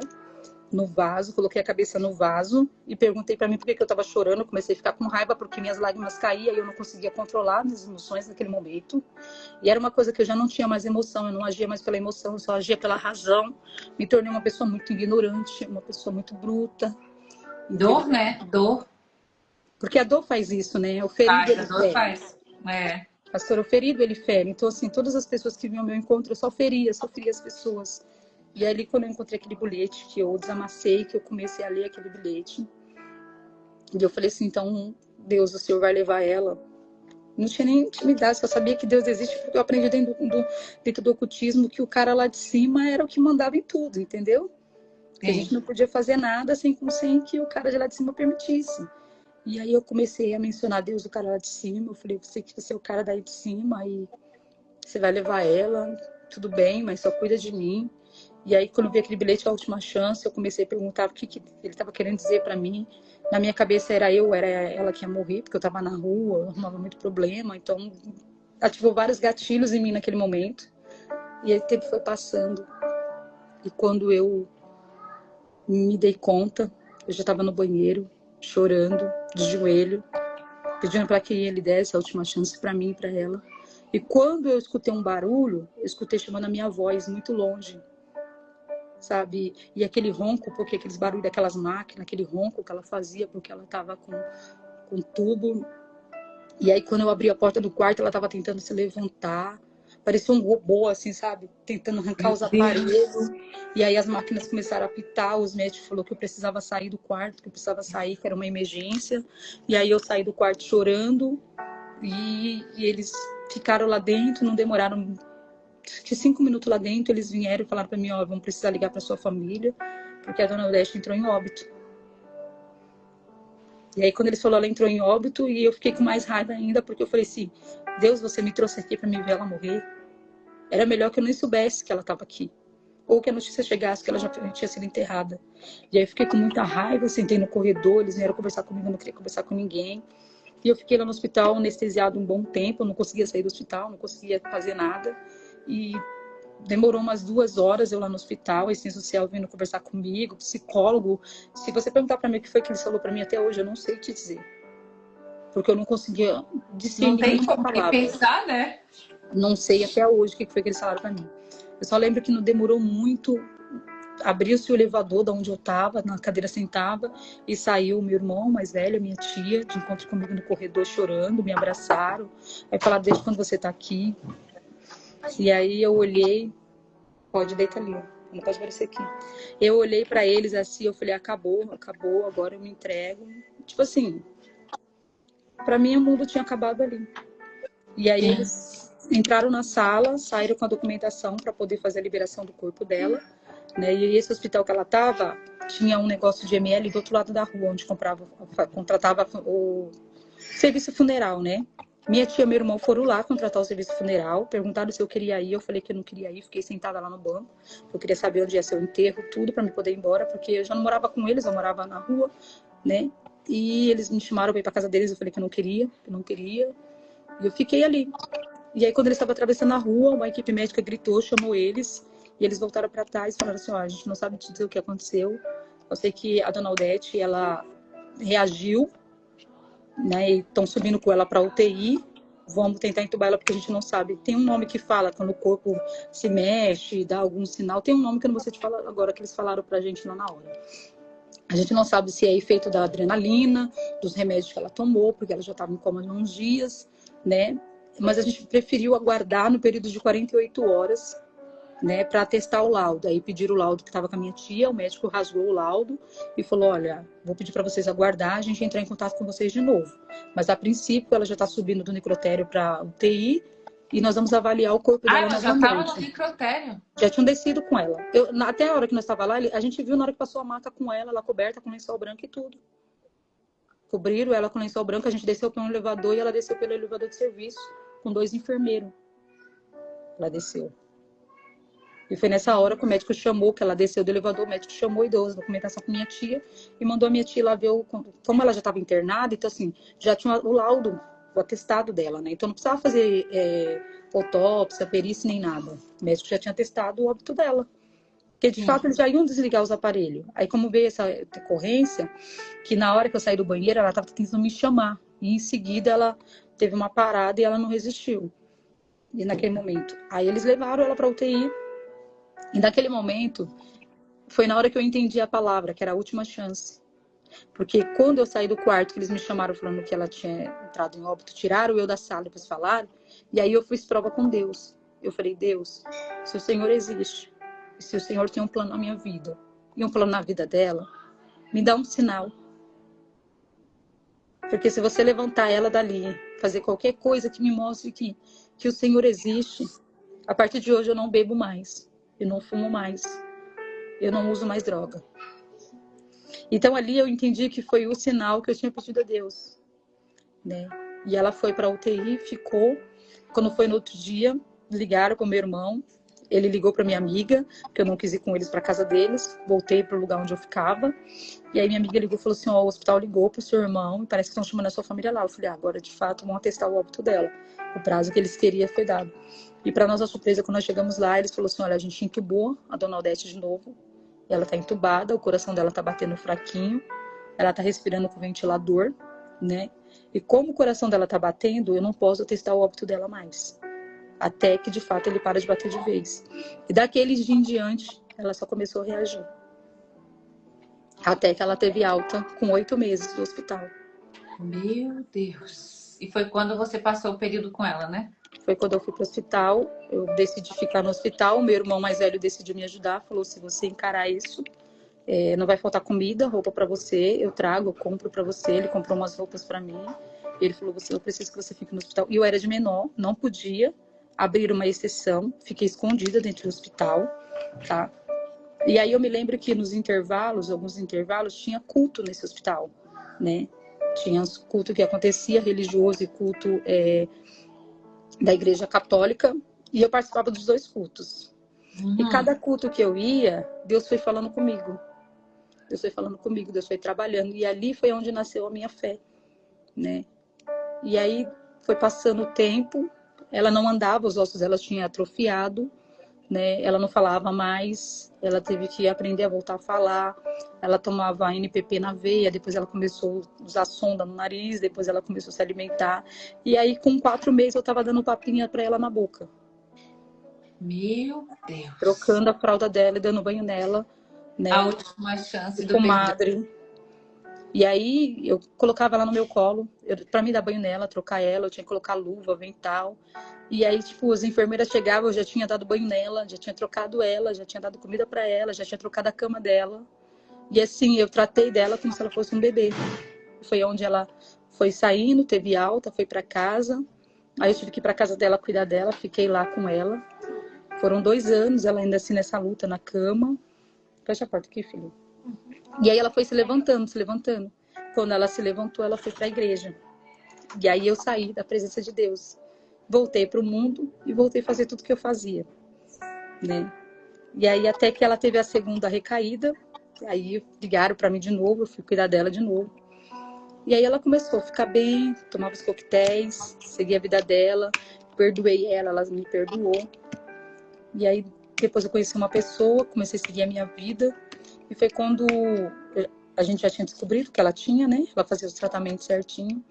no vaso, coloquei a cabeça no vaso e perguntei para mim por que eu estava chorando. Eu comecei a ficar com raiva porque minhas lágrimas caíam e eu não conseguia controlar minhas emoções naquele momento. E era uma coisa que eu já não tinha mais emoção, eu não agia mais pela emoção, eu só agia pela razão. Me tornei uma pessoa muito ignorante, uma pessoa muito bruta. Dor, né? Dor. Porque a dor faz isso, né? O ferido, Faz, a ele dor fere. faz. É. Pastor, o ferido, ele fere. Então, assim, todas as pessoas que vinham ao meu encontro, eu só feria as pessoas. E ali, quando eu encontrei aquele bilhete, que eu desamassei, que eu comecei a ler aquele bilhete, e eu falei assim, então, Deus, o Senhor vai levar ela. Não tinha nem intimidade, só sabia que Deus existe, porque eu aprendi dentro do ocultismo que o cara lá de cima era o que mandava em tudo, entendeu? Que a gente não podia fazer nada sem que o cara de lá de cima permitisse. E aí eu comecei a mencionar Deus, o cara lá de cima. Eu falei, você que você é o cara daí de cima e você vai levar ela, tudo bem, mas só cuida de mim. E aí quando eu vi aquele bilhete, a última chance, eu comecei a perguntar o que ele estava querendo dizer para mim. Na minha cabeça era ela que ia morrer, porque eu estava na rua, eu arrumava muito problema. Então ativou vários gatilhos em mim naquele momento. E aí o tempo foi passando. E quando eu me dei conta, eu já estava no banheiro, chorando, de joelho, pedindo para que ele desse a última chance para mim e para ela. E quando eu escutei um barulho, eu escutei chamando a minha voz muito longe, sabe? E aquele ronco, porque aqueles barulhos daquelas máquinas, aquele ronco que ela fazia, porque ela estava com tubo. E aí quando eu abri a porta do quarto, ela estava tentando se levantar. Parecia um robô, assim, sabe? Tentando arrancar os aparelhos. E aí as máquinas começaram a apitar. Os médicos falaram que eu precisava sair do quarto, que eu precisava sair, que era uma emergência. E aí eu saí do quarto chorando. E eles ficaram lá dentro, não demoraram que 5 minutos lá dentro. Eles vieram e falaram para mim, ó, vamos precisar ligar para sua família, porque a dona Odete entrou em óbito. E aí quando eles falaram, ela entrou em óbito, e eu fiquei com mais raiva ainda, porque eu falei assim, Deus, você me trouxe aqui para me ver ela morrer. Era melhor que eu nem soubesse que ela estava aqui. Ou que a notícia chegasse que ela já tinha sido enterrada. E aí eu fiquei com muita raiva, sentei no corredor, eles vieram conversar comigo, eu não queria conversar com ninguém. E eu fiquei lá no hospital anestesiado um bom tempo, eu não conseguia sair do hospital, não conseguia fazer nada. E demorou umas 2 horas eu lá no hospital, a assistência social vindo conversar comigo, psicólogo. Se você perguntar para mim o que foi que ele falou para mim até hoje, eu não sei te dizer. Porque eu não conseguia discernir Não tem nenhuma como palavra. pensar, né? Não sei até hoje o que foi que eles falaram para mim. Eu só lembro que não demorou muito, abriu-se o elevador de onde eu estava, na cadeira sentava, e saiu o meu irmão mais velho, minha tia, de encontro comigo no corredor chorando, me abraçaram. Aí falaram, desde quando você está aqui? E aí eu olhei, pode deitar ali, não pode aparecer aqui. Eu olhei para eles assim, eu falei, acabou, agora eu me entrego. Tipo assim, para mim o mundo tinha acabado ali. E aí eles entraram na sala, saíram com a documentação para poder fazer a liberação do corpo dela, né? E esse hospital que ela estava tinha um negócio de ML do outro lado da rua, onde contratava o serviço funeral, né? Minha tia e meu irmão foram lá contratar o serviço funeral, perguntaram se eu queria ir, eu falei que eu não queria ir, fiquei sentada lá no banco, eu queria saber onde ia ser o enterro, tudo para me poder ir embora, porque eu já não morava com eles, eu morava na rua, né? E eles me chamaram para ir para casa deles, eu falei que eu não queria, e eu fiquei ali. E aí, quando eles estavam atravessando a rua, uma equipe médica gritou, chamou eles, e eles voltaram para trás e falaram assim, ó, a gente não sabe te dizer o que aconteceu. Eu sei que a dona Odete, ela reagiu, né, e estão subindo com ela para UTI, vamos tentar entubar ela porque a gente não sabe. Tem um nome que fala quando o corpo se mexe, dá algum sinal, tem um nome que eu não vou te falar agora, que eles falaram pra gente lá na hora. A gente não sabe se é efeito da adrenalina, dos remédios que ela tomou, porque ela já estava em coma há uns dias, né? Mas a gente preferiu aguardar no período de 48 horas, né, para testar o laudo. Aí pediram o laudo que estava com a minha tia, o médico rasgou o laudo e falou, olha, vou pedir para vocês aguardar, a gente entrar em contato com vocês de novo. Mas a princípio ela já está subindo do necrotério para UTI e nós vamos avaliar o corpo dela ela já novamente. estava no necrotério. Já tinham descido com ela. Até a hora que nós estávamos lá, a gente viu na hora que passou a maca com ela coberta com lençol branco e tudo. Cobriram ela com lençol branco, a gente desceu pelo elevador e ela desceu pelo elevador de serviço com 2 enfermeiros. Ela desceu. E foi nessa hora que o médico chamou, que ela desceu do elevador, o médico chamou e deu a documentação com minha tia e mandou a minha tia lá ver, como ela já estava internada, então assim, já tinha o laudo, o atestado dela, né? Então não precisava fazer autópsia, perícia, nem nada. O médico já tinha atestado o óbito dela. Porque de fato eles já iam desligar os aparelhos. Aí como veio essa decorrência, que na hora que eu saí do banheiro, ela estava tentando me chamar. E em seguida ela teve uma parada e ela não resistiu. E naquele momento. Aí eles levaram ela para UTI. E naquele momento, foi na hora que eu entendi a palavra, que era a última chance. Porque quando eu saí do quarto, que eles me chamaram falando que ela tinha entrado em óbito, tiraram eu da sala, depois falaram, e aí eu fiz prova com Deus. Eu falei, Deus, se o Senhor existe, se o Senhor tem um plano na minha vida e um plano na vida dela, me dá um sinal. Porque se você levantar ela dali, fazer qualquer coisa que me mostre que o Senhor existe, a partir de hoje eu não bebo mais, eu não fumo mais, eu não uso mais droga. Então ali eu entendi que foi o sinal que eu tinha pedido a Deus, né? E ela foi para a UTI, ficou. Quando foi no outro dia, ligaram para o meu irmão. Ele ligou para minha amiga, porque eu não quis ir com eles para casa deles. Voltei para o lugar onde eu ficava. E aí minha amiga ligou e falou assim, ó, o hospital ligou para o seu irmão e parece que estão chamando a sua família lá. Eu falei, agora de fato vão atestar o óbito dela. O prazo que eles queriam foi dado. E para nossa surpresa, quando nós chegamos lá, eles falaram assim, olha, a gente entubou a dona Odete de novo. Ela está entubada, o coração dela está batendo fraquinho. Ela está respirando com ventilador, né? E como o coração dela está batendo, eu não posso testar o óbito dela mais. Até que, de fato, ele para de bater de vez. E daquele dia em diante, ela só começou a reagir. Até que ela teve alta com 8 meses do hospital. Meu Deus. E foi quando você passou o período com ela, né? Foi quando eu fui para o hospital, eu decidi ficar no hospital. Meu irmão mais velho decidiu me ajudar, falou, se você encarar isso, não vai faltar comida, roupa para você, eu trago, eu compro para você. Ele comprou umas roupas para mim. Ele falou, eu preciso que você fique no hospital. E eu era de menor, não podia abrir uma exceção, fiquei escondida dentro do hospital, tá? E aí eu me lembro que nos intervalos, alguns intervalos, tinha culto nesse hospital, né? Tinha culto que acontecia, religioso e culto da igreja católica, e eu participava dos 2 cultos. E cada culto que eu ia, Deus foi falando comigo. Deus foi falando comigo, Deus foi trabalhando. E ali foi onde nasceu a minha fé, né? E aí foi passando o tempo, ela não andava, os ossos dela tinham atrofiado, né? Ela não falava mais, ela teve que aprender a voltar a falar. Ela tomava NPP na veia, depois ela começou a usar sonda no nariz, depois ela começou a se alimentar. E aí com 4 meses eu tava dando papinha para ela na boca. Meu Deus. Trocando a fralda dela e dando banho nela, né? A última chance do Comadre. E aí eu colocava ela no meu colo, para me dar banho nela, trocar ela, eu tinha que colocar luva, avental. E aí, tipo, as enfermeiras chegavam, eu já tinha dado banho nela, já tinha trocado ela, já tinha dado comida para ela, já tinha trocado a cama dela. E assim, eu tratei dela como se ela fosse um bebê. Foi onde ela foi saindo, teve alta, foi para casa. Aí eu tive que ir para casa dela cuidar dela, fiquei lá com ela. Foram 2 anos, ela ainda assim nessa luta na cama. Fecha a porta aqui, filho. E aí ela foi se levantando, se levantando. Quando ela se levantou, ela foi para a igreja. E aí eu saí da presença de Deus. Voltei para o mundo e voltei a fazer tudo que eu fazia, né? E aí até que ela teve a segunda recaída, aí ligaram para mim de novo, eu fui cuidar dela de novo. E aí ela começou a ficar bem, tomava os coquetéis, seguia a vida dela, perdoei ela me perdoou. E aí depois eu conheci uma pessoa, comecei a seguir a minha vida. E foi quando a gente já tinha descobrido que ela tinha, né? Ela fazia os tratamentos certinho.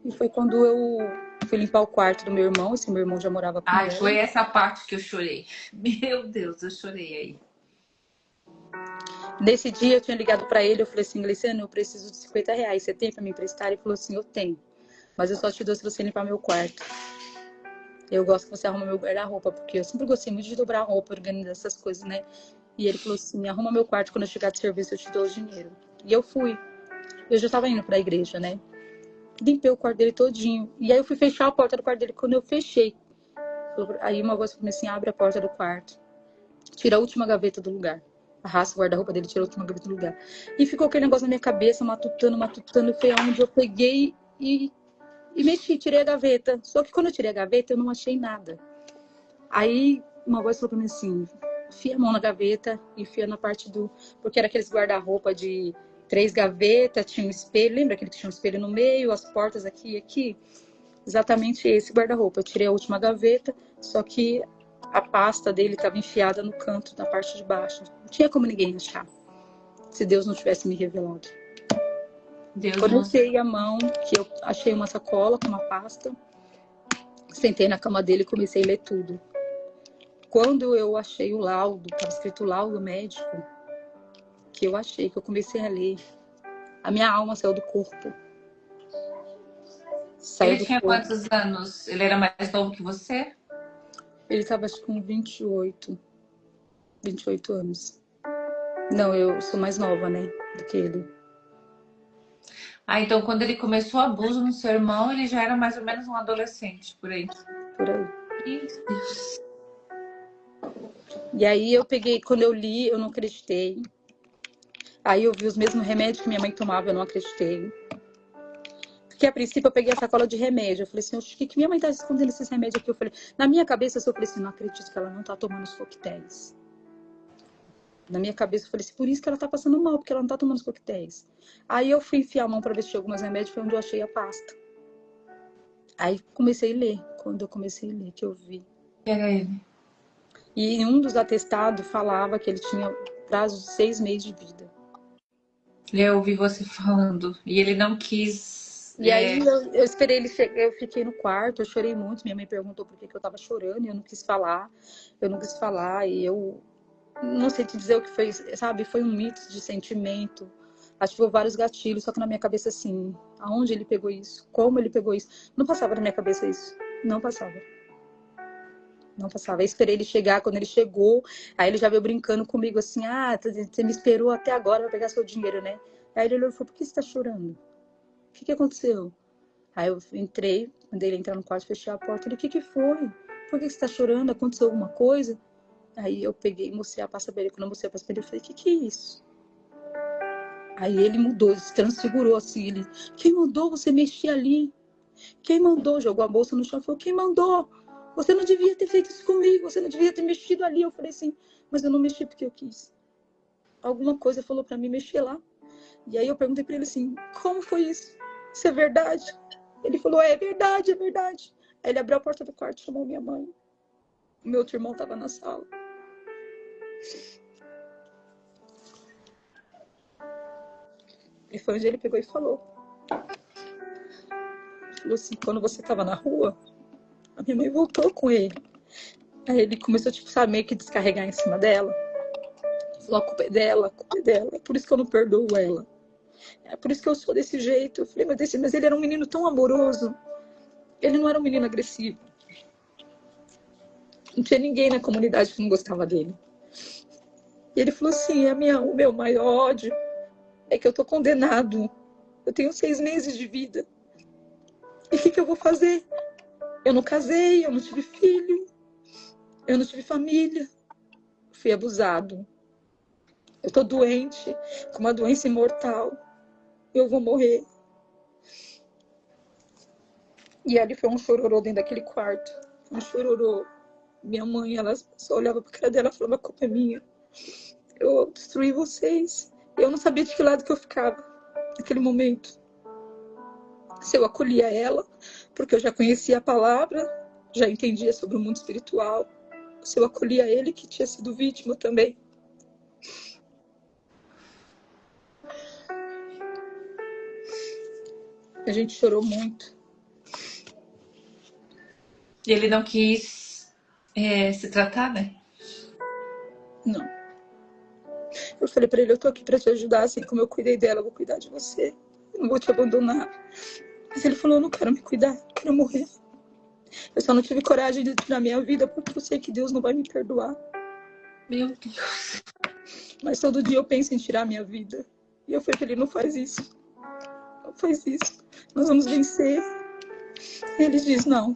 E foi quando eu fui limpar o quarto do meu irmão. Esse meu irmão já morava com ela. Foi essa parte que eu chorei. Meu Deus, eu chorei aí. Nesse dia eu tinha ligado para ele, eu falei assim, Gleiciano, eu preciso de R$50. Você tem para me emprestar? Ele falou assim, eu tenho. Mas eu só te dou se você limpar meu quarto. Eu gosto que você arruma meu guarda-roupa, porque eu sempre gostei muito de dobrar roupa, organizar essas coisas, né? E ele falou assim, arruma meu quarto, quando eu chegar de serviço eu te dou o dinheiro. E eu fui. Eu já estava indo para a igreja, né? Limpei o quarto dele todinho. E aí eu fui fechar a porta do quarto dele. Quando eu fechei, aí uma voz falou assim, abre a porta do quarto. Tira a última gaveta do lugar. Arrasta o guarda-roupa dele, tira a última gaveta do lugar. E ficou aquele negócio na minha cabeça, matutando. Foi onde eu peguei e mexi, tirei a gaveta. Só que quando eu tirei a gaveta, eu não achei nada. Aí uma voz falou pra mim assim, enfia a mão na gaveta, enfia na parte do... Porque era aqueles guarda-roupa de 3 gavetas, tinha um espelho. Lembra aquele que tinha um espelho no meio, as portas aqui e aqui? Exatamente esse guarda-roupa. Eu tirei a última gaveta, só que a pasta dele estava enfiada no canto, na parte de baixo. Não tinha como ninguém achar, se Deus não tivesse me revelado. Quando eu tirei a mão, que eu achei uma sacola com uma pasta, sentei na cama dele e comecei a ler tudo. Quando eu achei o laudo, estava escrito laudo médico, que eu achei, que eu comecei a ler, a minha alma saiu do corpo. Ele tinha quantos anos? Ele era mais novo que você? Ele estava acho que com 28. 28 anos. Não, eu sou mais nova, né, do que ele. Ah, então quando ele começou o abuso no seu irmão, ele já era mais ou menos um adolescente, por aí. Por aí. Meu Deus. E aí eu peguei, quando eu li, eu não acreditei. Aí eu vi os mesmos remédios que minha mãe tomava, eu não acreditei. Porque a princípio eu peguei a sacola de remédio. Eu falei assim, o que minha mãe tá escondendo esses remédios aqui? Eu falei, na minha cabeça eu falei assim, não acredito que ela não tá tomando os coquetéis. Na minha cabeça eu falei assim, por isso que ela tá passando mal, porque ela não tá tomando os coquetéis. Aí eu fui enfiar a mão pra ver se tinha alguns remédios, foi onde eu achei a pasta. Aí comecei a ler. Quando eu comecei a ler, que eu vi. Era ele. E em um dos atestados falava que ele tinha prazo de 6 meses de vida. Eu ouvi você falando. E ele não quis. E aí eu esperei ele chegar, eu fiquei no quarto, eu chorei muito. Minha mãe perguntou por que eu tava chorando e eu não quis falar. Eu não quis falar e eu não sei te dizer o que foi, sabe? Foi um mix de sentimento. Ativou vários gatilhos, só que na minha cabeça assim, aonde ele pegou isso? Como ele pegou isso? Não passava na minha cabeça isso. Não passava. Não passava. Eu esperei ele chegar, quando ele chegou, aí ele já veio brincando comigo assim, ah, você me esperou até agora pra pegar seu dinheiro, né? Aí ele olhou e falou, por que você tá chorando? O que aconteceu? Aí eu entrei, mandei ele entrar no quarto, fechei a porta. Ele, o que foi? Por que você tá chorando? Aconteceu alguma coisa? Aí eu peguei e mostrei a pasta pra ele. Quando eu mostrei a pasta pra ele, eu falei, o que é isso? Aí ele mudou, ele se transfigurou assim. Ele, quem mandou você mexer ali? Quem mandou? Jogou a bolsa no chão e falou, quem mandou? Você não devia ter feito isso comigo, você não devia ter mexido ali. Eu falei assim, mas eu não mexi porque eu quis. Alguma coisa falou pra mim mexer lá. E aí eu perguntei pra ele assim, como foi isso? Isso é verdade? Ele falou, é verdade, é verdade. Aí ele abriu a porta do quarto, chamou minha mãe. O meu outro irmão tava na sala. E foi onde ele pegou e falou. Falou assim, quando você tava na rua, a minha mãe voltou com ele. Aí ele começou, tipo, sabe, meio que descarregar em cima dela. Falou, a culpa é dela, a culpa é dela. É por isso que eu não perdoo ela. É por isso que eu sou desse jeito. Eu falei, mas ele era um menino tão amoroso. Ele não era um menino agressivo. Não tinha ninguém na comunidade que não gostava dele. E ele falou assim, o meu maior ódio é que eu tô condenado. Eu tenho 6 meses de vida. E o que eu vou fazer? Eu não casei, eu não tive filho. Eu não tive família. Fui abusado. Eu tô doente, com uma doença imortal. Eu vou morrer. E ali foi um chororô dentro daquele quarto. Um chororô. Minha mãe, ela só olhava pra cara dela e falava, a culpa é minha. Eu destruí vocês. Eu não sabia de que lado que eu ficava naquele momento. Se eu acolhia ela, porque eu já conhecia a palavra, já entendia sobre o mundo espiritual. Se eu acolhia ele, que tinha sido vítima também. A gente chorou muito. E ele não quis se tratar, né? Não. Eu falei pra ele, eu tô aqui pra te ajudar, assim como eu cuidei dela, eu vou cuidar de você. Eu não vou te abandonar. Mas ele falou, eu não quero me cuidar, eu quero morrer. Eu só não tive coragem de tirar minha vida porque eu sei que Deus não vai me perdoar. Meu Deus. Mas todo dia eu penso em tirar minha vida. E eu falei pra ele, não faz isso. Não faz isso. Nós vamos vencer. Ele diz, não,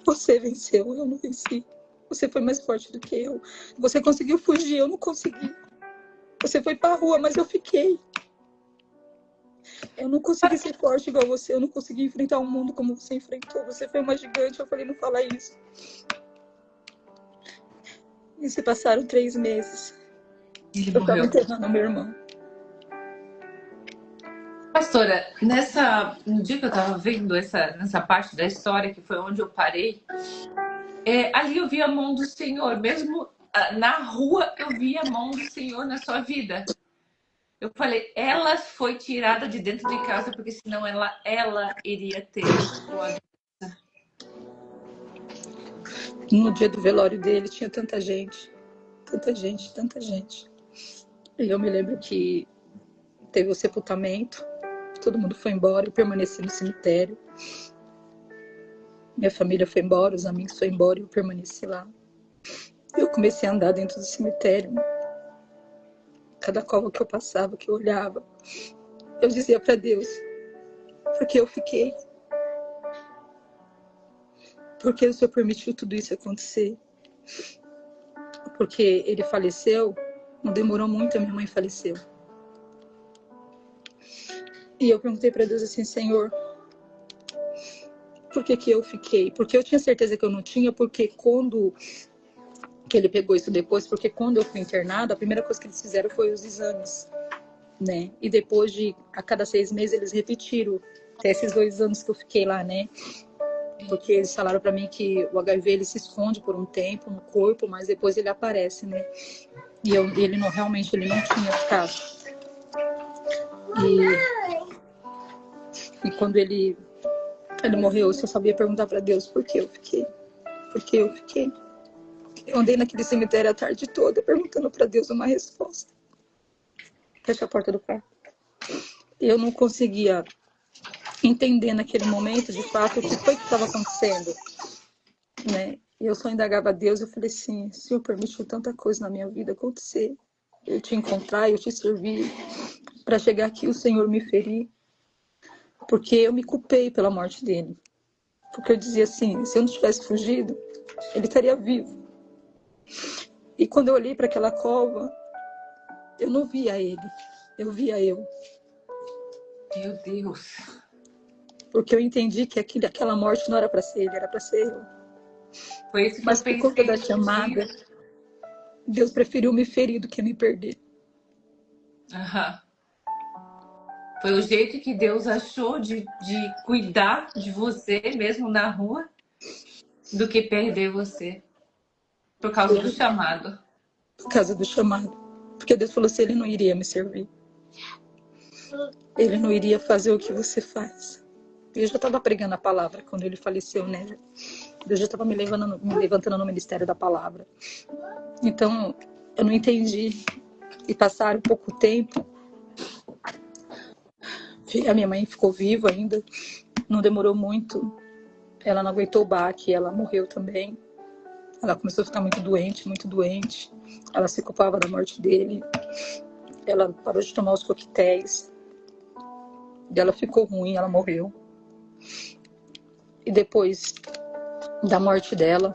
você venceu, eu não venci. Você foi mais forte do que eu. Você conseguiu fugir, eu não consegui. Você foi pra rua, mas eu fiquei. Eu não consegui ser forte igual você. Eu não consegui enfrentar o mundo como você enfrentou. Você foi uma gigante. Eu falei, não fala isso. E se passaram 3 meses. Ele Eu tava morreu. internando meu irmão. Pastora, no dia que eu tava vendo nessa parte da história, que foi onde eu parei, ali eu vi a mão do Senhor. Mesmo na rua, eu vi a mão do Senhor na sua vida. Eu falei, ela foi tirada de dentro de casa, porque senão ela iria ter uma... No dia do velório dele, tinha tanta gente. Tanta gente, tanta gente. E eu me lembro que teve o sepultamento. Todo mundo foi embora. Eu permaneci no cemitério. Minha família foi embora, os amigos foram embora e eu permaneci lá. Eu comecei a andar dentro do cemitério. cada cova que eu passava, que eu olhava, eu dizia para Deus, porque eu fiquei? Porque o Senhor permitiu tudo isso acontecer? Porque ele faleceu, não demorou muito, a minha mãe faleceu. E eu perguntei para Deus assim, Senhor, por que que eu fiquei? Porque eu tinha certeza que eu não tinha, porque quando que ele pegou isso depois, porque quando eu fui internada, a primeira coisa que eles fizeram foi os exames, né? E depois a cada 6 meses eles repetiram, até esses 2 anos que eu fiquei lá, né? Porque eles falaram para mim que o HIV ele se esconde por um tempo no corpo, mas depois ele aparece, né? E ele não realmente ele não tinha ficado. E quando ele morreu, eu só sabia perguntar para Deus por que eu fiquei. Por que eu fiquei? Eu andei naquele cemitério a tarde toda perguntando para Deus uma resposta. Fecha a porta do quarto. Eu não conseguia entender naquele momento, de fato, o que foi que estava acontecendo, né? Eu só indagava a Deus, eu falei assim, Senhor permitiu tanta coisa na minha vida acontecer, eu te encontrar, eu te servir, para chegar aqui o Senhor me ferir, porque eu me culpei pela morte dele, porque eu dizia assim, se eu não tivesse fugido, ele estaria vivo. E quando eu olhei para aquela cova, eu não via ele, eu via eu. Meu Deus. Porque eu entendi que aquela morte não era para ser ele, era para ser eu. Foi isso que Mas eu por conta pensei da nesse chamada, dia. Deus preferiu me ferir do que me perder. Aham. Foi o jeito que Deus achou de cuidar de você, mesmo na rua, do que perder você. Por causa do chamado. Por causa do chamado. Porque Deus falou assim, ele não iria me servir. Ele não iria fazer o que você faz. Eu já estava pregando a palavra quando ele faleceu, né? Deus já estava me levantando no ministério da palavra. Então, eu não entendi. E passaram pouco tempo. A minha mãe ficou viva ainda. Não demorou muito. Ela não aguentou o baque. Ela morreu também. Ela começou a ficar muito doente, muito doente. Ela se culpava da morte dele. Ela parou de tomar os coquetéis. E ela ficou ruim, ela morreu. E depois da morte dela,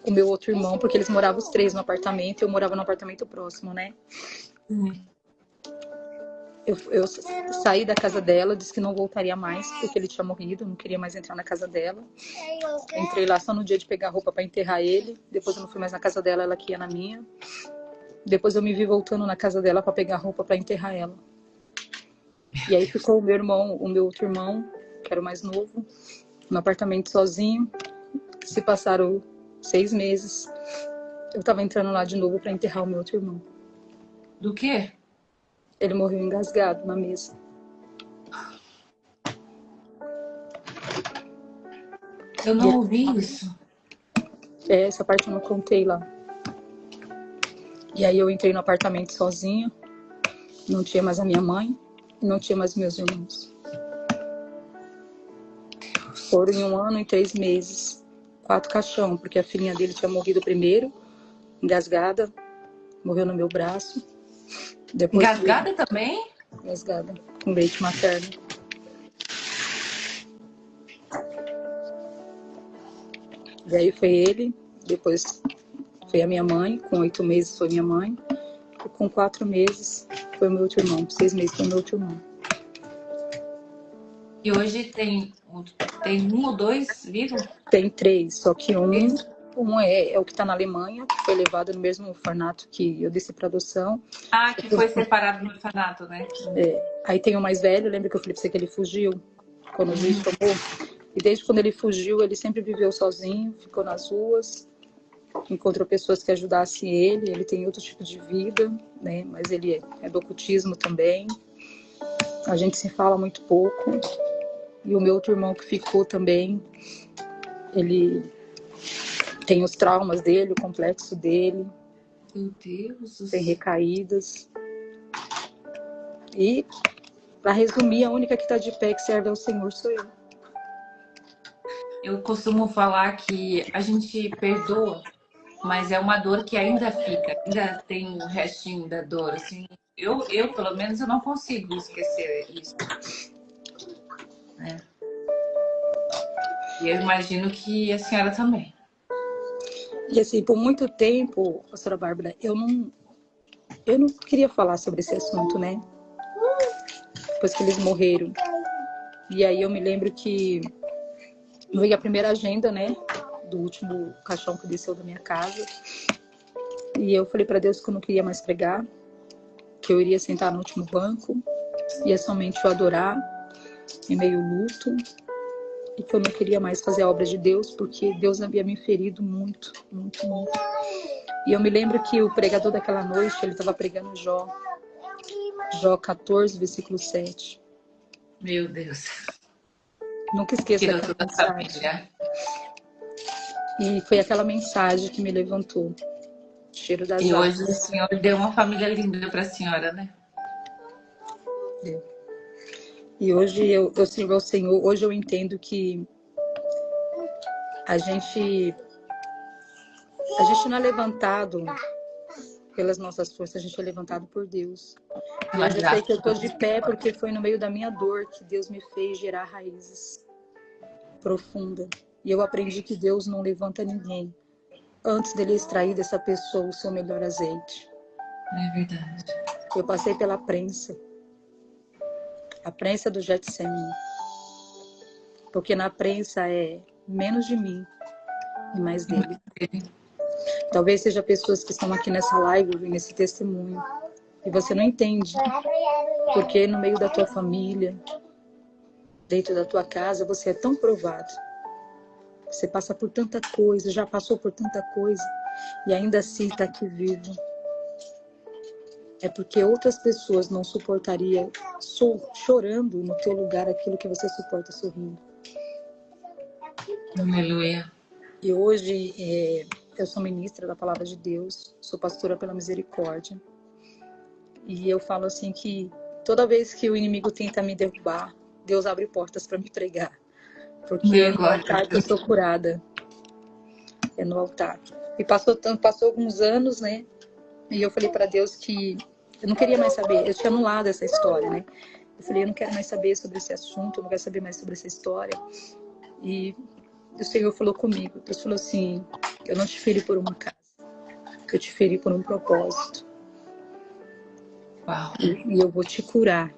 o meu outro irmão, porque eles moravam os 3 no apartamento, eu morava no apartamento próximo, né? Eu saí da casa dela, disse que não voltaria mais, porque ele tinha morrido, não queria mais entrar na casa dela. Entrei lá só no dia de pegar roupa para enterrar ele. Depois eu não fui mais na casa dela, ela que ia na minha. Depois eu me vi voltando na casa dela para pegar roupa para enterrar ela. E aí ficou o meu outro irmão, que era o mais novo, no apartamento sozinho. Se passaram 6 meses, eu tava entrando lá de novo para enterrar o meu outro irmão. Do quê? Ele morreu engasgado na mesa. Eu não ouvi isso. Essa parte eu não contei lá. E aí eu entrei no apartamento sozinha. Não tinha mais a minha mãe. Não tinha mais meus irmãos. Foram em 1 ano e 3 meses. 4 caixão, porque a filhinha dele tinha morrido primeiro, engasgada. Morreu no meu braço. Depois Engasgada também? Engasgada, com leite materno. E aí foi ele, depois foi a minha mãe, com 8 meses foi minha mãe, e com 4 meses foi o meu outro irmão, 6 meses foi o meu outro irmão. E hoje tem 1 ou 2 vivos? Tem 3, só que um é o que está na Alemanha, que foi levado no mesmo orfanato que eu desci para adoção. Ah, que foi separado no orfanato, né? Aí tem o mais velho, lembra que eu falei pra você que ele fugiu quando o juiz tomou? E desde quando ele fugiu, ele sempre viveu sozinho, ficou nas ruas, encontrou pessoas que ajudassem ele tem outro tipo de vida, né? Mas ele é do ocultismo também. A gente se fala muito pouco. E o meu outro irmão que ficou também, ele tem os traumas dele, o complexo dele. Meu Deus do Tem céu. recaídas. E, para resumir, a única que está de pé que serve ao Senhor sou eu. Eu costumo falar que a gente perdoa mas é uma dor que ainda fica, ainda tem um restinho da dor, assim. Eu pelo menos, eu não consigo esquecer isso, né? E eu imagino que a senhora também. E assim, por muito tempo, pastora Bárbara, eu não queria falar sobre esse assunto, né? Depois que eles morreram. E aí eu me lembro que veio a primeira agenda, né? Do último caixão que desceu da minha casa. E eu falei para Deus que eu não queria mais pregar, que eu iria sentar no último banco, ia somente o adorar, em meio luto, e que eu não queria mais fazer a obra de Deus, porque Deus havia me ferido muito, muito, muito. E eu me lembro que o pregador daquela noite, ele estava pregando Jó 14, versículo 7. Meu Deus. Nunca esqueço Tirou daquela toda a mensagem. família. E foi aquela mensagem que me levantou. Cheiro das E hoje o águas. senhor deu uma família linda para a senhora, né? E hoje eu sirvo ao Senhor. Hoje eu entendo que a gente não é levantado pelas nossas forças, a gente é levantado por Deus. E Pela hoje eu sei graça. que eu estou de pé porque foi no meio da minha dor que Deus me fez gerar raízes profundas. E eu aprendi que Deus não levanta ninguém antes dele extrair dessa pessoa o seu melhor azeite. É verdade. Eu passei pela prensa. A prensa do Getsemane. Porque na prensa é menos de mim e mais dele. Talvez seja pessoas que estão aqui nessa live ouvindo esse testemunho e você não entende porque no meio da tua família, dentro da tua casa, você é tão provado. Você passa por tanta coisa, já passou por tanta coisa e ainda assim está aqui vivo. É porque outras pessoas não suportariam chorando no teu lugar aquilo que você suporta sorrindo. Aleluia. E hoje eu sou ministra da Palavra de Deus, sou pastora pela misericórdia. E eu falo assim que toda vez que o inimigo tenta me derrubar, Deus abre portas para me pregar. Porque é no altar que eu sou curada. É no altar. E passou alguns anos, né? E eu falei para Deus que eu não queria mais saber. Eu tinha anulado essa história, né? Eu falei, eu não quero mais saber sobre esse assunto, eu não quero saber mais sobre essa história. E o Senhor falou comigo. Deus falou assim, eu não te feri por uma casa. Eu te feri por um propósito. Uau. E eu vou te curar.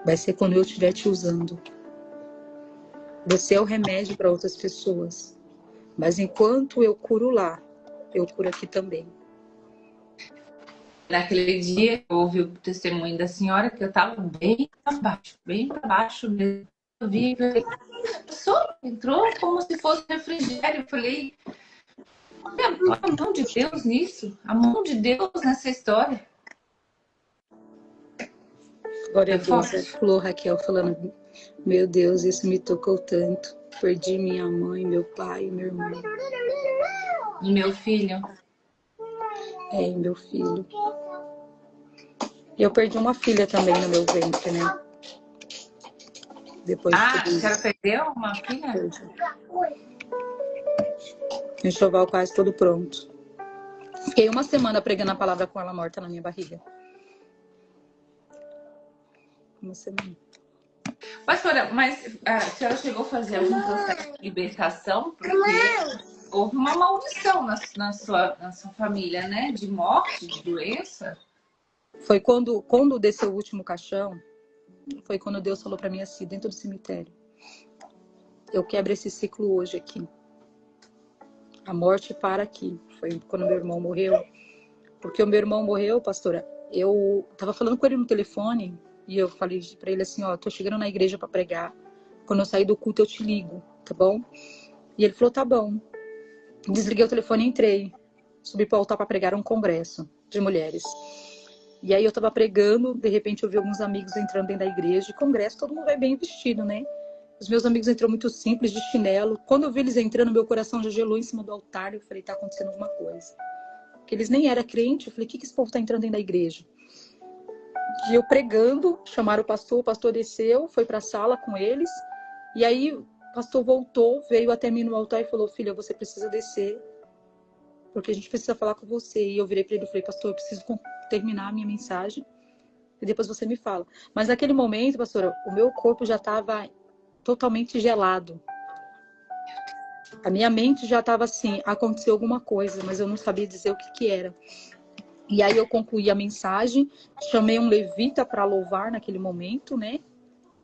Vai ser quando eu estiver te usando. Você é o remédio para outras pessoas. Mas enquanto eu curo lá, eu curo aqui também. Naquele dia, eu ouvi o testemunho da senhora que eu estava bem para baixo mesmo. Eu vi, a pessoa entrou como se fosse refrigério. Eu falei, olha a mão de Deus nisso, a mão de Deus nessa história. Glória a Deus. Falou Raquel falando, meu Deus, isso me tocou tanto. Perdi minha mãe, meu pai, meu irmão. E meu filho. E meu filho. E eu perdi uma filha também no meu ventre, né? Depois de tudo A senhora isso. perdeu uma filha? Perdi. O enxoval quase todo pronto. Fiquei uma semana pregando a palavra com ela morta na minha barriga. Uma semana. Pastora, mas a senhora chegou a fazer algum processo de libertação? Porque houve uma maldição na sua família, né? De morte, de doença. Foi quando desceu o último caixão, foi quando Deus falou para mim assim, dentro do cemitério. Eu quebro esse ciclo hoje aqui. A morte para aqui. Foi quando meu irmão morreu. Porque o meu irmão morreu, pastora, eu tava falando com ele no telefone e eu falei para ele assim, ó, tô chegando na igreja para pregar. Quando eu sair do culto eu te ligo, tá bom? E ele falou, tá bom. Desliguei o telefone e entrei. Subi para o altar para pregar um congresso de mulheres. E aí eu tava pregando, de repente eu vi alguns amigos entrando dentro da igreja. De congresso, todo mundo vai bem vestido, né? Os meus amigos entrou muito simples, de chinelo. Quando eu vi eles entrando, meu coração já gelou em cima do altar. Eu falei, tá acontecendo alguma coisa. Porque eles nem eram crentes. Eu falei, o que esse povo tá entrando dentro da igreja? E eu pregando, chamaram o pastor desceu, foi pra sala com eles. E aí o pastor voltou, veio até mim no altar e falou, filha, você precisa descer porque a gente precisa falar com você. E eu virei para ele e falei, pastor, eu preciso terminar a minha mensagem e depois você me fala. Mas naquele momento, pastora, o meu corpo já estava totalmente gelado. A minha mente já estava assim, aconteceu alguma coisa, mas eu não sabia dizer o que que era. E aí eu concluí a mensagem, chamei um levita para louvar naquele momento, né?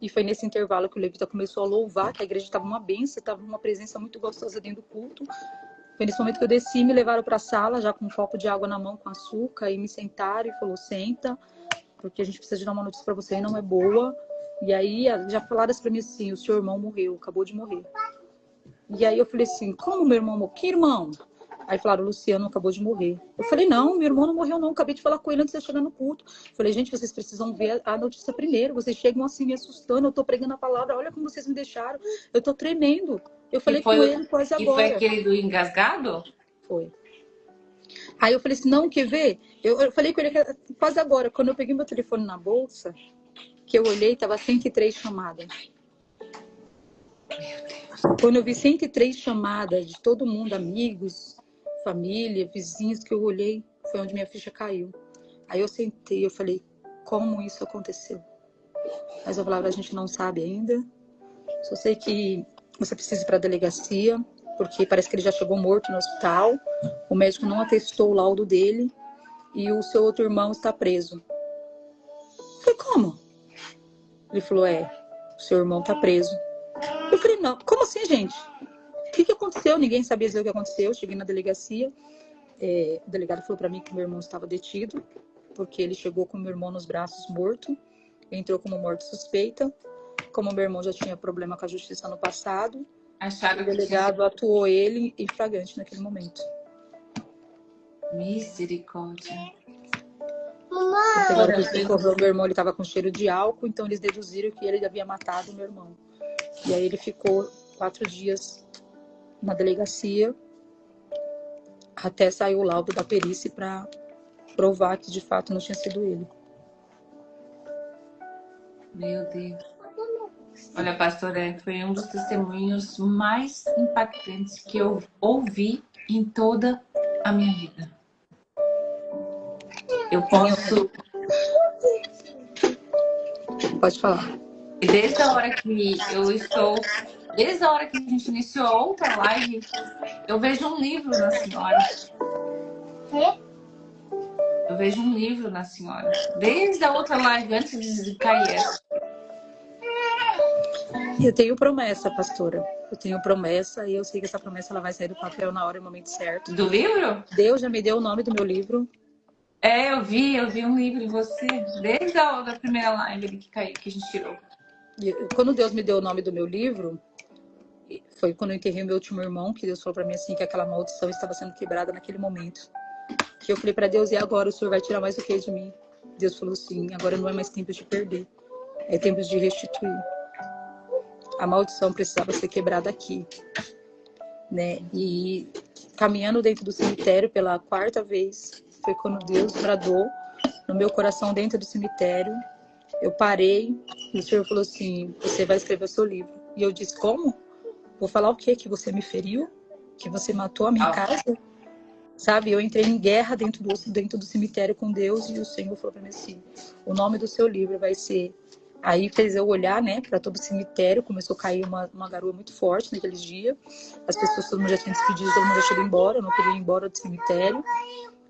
E foi nesse intervalo que o levita começou a louvar, que a igreja estava uma bênção, estava uma presença muito gostosa dentro do culto. Foi nesse momento que eu desci, me levaram para a sala, já com um copo de água na mão com açúcar, e me sentaram e falou, senta, porque a gente precisa de dar uma notícia para você e não é boa. E aí já falaram para mim assim, o seu irmão morreu, acabou de morrer. E aí eu falei assim, como meu irmão morreu? Que irmão? Aí falaram, o Luciano acabou de morrer. Eu falei, não, meu irmão não morreu não, acabei de falar com ele antes de chegar no culto. Eu falei, gente, vocês precisam ver a notícia primeiro, vocês chegam assim me assustando, eu tô pregando a palavra, olha como vocês me deixaram, eu tô tremendo. Eu falei com ele quase E foi agora. aquele do engasgado? Foi. Aí eu falei assim, não, quer ver? Eu falei com ele quase agora, quando eu peguei meu telefone na bolsa, que eu olhei, tava 103 chamadas. Quando eu vi 103 chamadas de todo mundo, amigos, família, vizinhos, que eu olhei, foi onde minha ficha caiu. Aí eu sentei, eu falei, como isso aconteceu? Mas a palavra a gente não sabe ainda. Só sei que você precisa ir para a delegacia, porque parece que ele já chegou morto no hospital. O médico não atestou o laudo dele e o seu outro irmão está preso. Eu falei, como? Ele falou, o seu irmão está preso. Eu falei, não, como assim, gente? O que aconteceu? Ninguém sabia dizer o que aconteceu. Eu cheguei na delegacia, o delegado falou para mim que meu irmão estava detido, porque ele chegou com meu irmão nos braços morto, entrou como morte suspeita. Como meu irmão já tinha problema com a justiça no passado, o delegado atuou ele em flagrante naquele momento. Misericórdia. Agora que socorreu meu irmão, ele estava com cheiro de álcool, então eles deduziram que ele havia matado o meu irmão. E aí ele ficou 4 dias na delegacia, até sair o laudo da perícia para provar que de fato não tinha sido ele. Meu Deus. Olha, pastora, foi um dos testemunhos mais impactantes que eu ouvi em toda a minha vida. Eu posso... Pode falar. Desde a hora que a gente iniciou outra live, eu vejo um livro na senhora. Eu vejo um livro na senhora. Desde a outra live, antes de cair essa. Eu tenho promessa, pastora. Eu tenho promessa e eu sei que essa promessa ela vai sair do papel na hora e no momento certo. Do livro? Deus já me deu o nome do meu livro. Eu vi um livro de você. Desde a primeira live que caiu, que a gente tirou. E quando Deus me deu o nome do meu livro, foi quando eu enterrei meu último irmão, que Deus falou para mim assim, que aquela maldição estava sendo quebrada naquele momento. Que eu falei para Deus, e agora o Senhor vai tirar mais o que de mim? Deus falou assim, agora não é mais tempo de perder, é tempo de restituir. A maldição precisava ser quebrada aqui, né? E caminhando dentro do cemitério pela 4ª vez, foi quando Deus bradou no meu coração dentro do cemitério. Eu parei e o Senhor falou assim, você vai escrever o seu livro. E eu disse, como? Vou falar o quê? Que você me feriu? Que você matou a minha casa? Sabe, eu entrei em guerra dentro do cemitério com Deus e o Senhor falou para mim assim, o nome do seu livro vai ser... Aí fez eu olhar, né, para todo o cemitério, começou a cair uma garoa muito forte naqueles dias. As pessoas, todo mundo já tinha despedido, todo mundo já tinha ido embora, eu não queria ir embora do cemitério.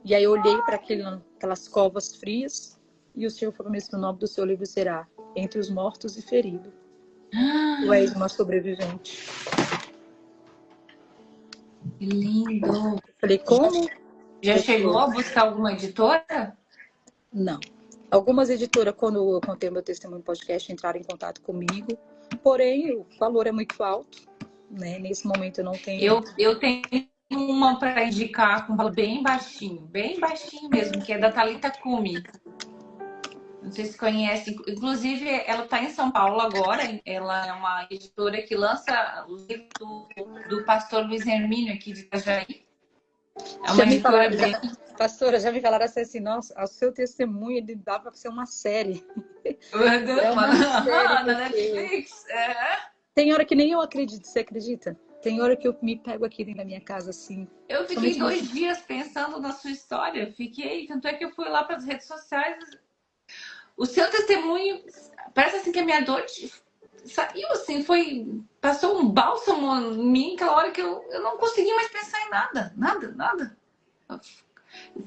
E aí eu olhei para aquelas covas frias e o Senhor falou mesmo, o nome do seu livro será Entre os Mortos e Feridos. Tu és uma sobrevivente. Que lindo. Eu falei, como? Já chegou a buscar alguma editora? Não. Algumas editoras, quando eu contei meu testemunho no podcast, entraram em contato comigo. Porém, o valor é muito alto, né? Nesse momento eu não tenho... Eu tenho uma para indicar com valor bem baixinho mesmo, que é da Thalita Cumy. Não sei se conhece. Inclusive, ela está em São Paulo agora. Ela é uma editora que lança o livro do pastor Luiz Hermínio aqui de Itajaí. É uma editora bem... Pastora, já me falaram assim, nossa, o seu testemunho, ele dá para ser uma série. É uma série na Netflix. Tem hora que nem eu acredito, você acredita? Tem hora que eu me pego aqui dentro da minha casa, assim. Eu fiquei Somente 2 dias pensando na sua história. Fiquei, tanto é que eu fui lá para as redes sociais. O seu testemunho, parece assim que a minha dor saiu assim, passou um bálsamo em mim, aquela hora que eu não consegui mais pensar em nada, nada, nada.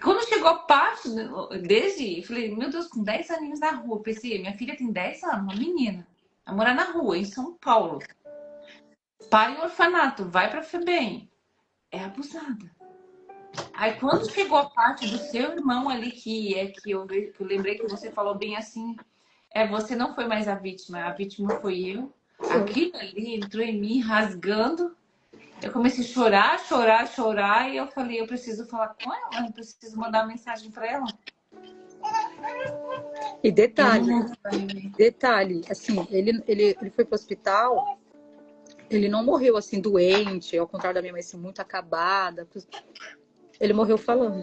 Quando chegou a parte, desde, falei, meu Deus, com 10 aninhos na rua, pensei, minha filha tem 10 anos, uma menina, vai morar na rua, em São Paulo, para em orfanato, vai para FEBEM, é abusada. Aí quando chegou a parte do seu irmão ali, que eu lembrei que você falou bem assim, você não foi mais a vítima foi eu. Aquilo ali entrou em mim, rasgando. Eu comecei a chorar, chorar, chorar, e eu falei, eu preciso falar com ela, eu preciso mandar uma mensagem para ela. E detalhe, assim, ele foi pro hospital, ele não morreu assim doente, ao contrário da minha mãe, assim, muito acabada. Ele morreu falando.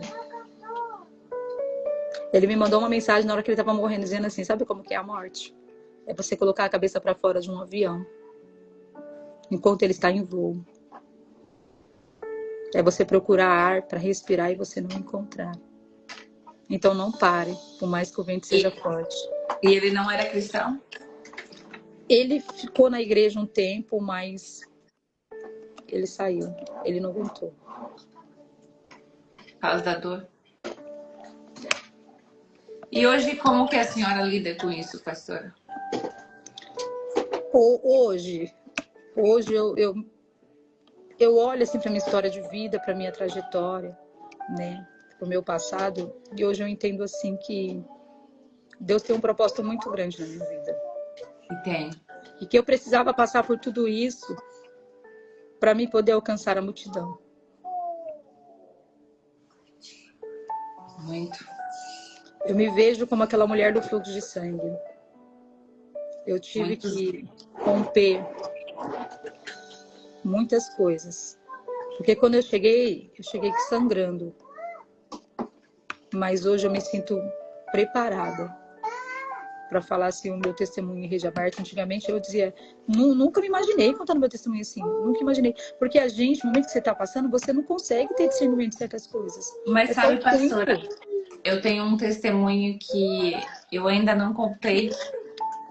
Ele me mandou uma mensagem na hora que ele tava morrendo, dizendo assim, sabe como que é a morte? É você colocar a cabeça para fora de um avião, enquanto ele está em voo. É você procurar ar para respirar e você não encontrar. Então não pare, por mais que o vento seja forte. E ele não era cristão? Ele ficou na igreja um tempo, mas ele saiu. Ele não aguentou. Por causa da dor. E hoje, como que a senhora lida com isso, pastora? Hoje eu olho assim para minha história de vida, para minha trajetória, né, para o meu passado, e hoje eu entendo assim que Deus tem um propósito muito grande na minha vida. E tem. E que eu precisava passar por tudo isso para me poder alcançar a multidão. Muito. Eu me vejo como aquela mulher do fluxo de sangue. Eu tive Muito. que romper muitas coisas. Porque quando eu cheguei sangrando. Mas hoje eu me sinto preparada para falar assim o meu testemunho em rede aberta. Antigamente eu dizia, nunca me imaginei contando meu testemunho assim, nunca imaginei. Porque a gente, no momento que você está passando, você não consegue ter discernimento de certas coisas. Mas só sabe, o pastora, tempo. eu tenho um testemunho que eu ainda não contei.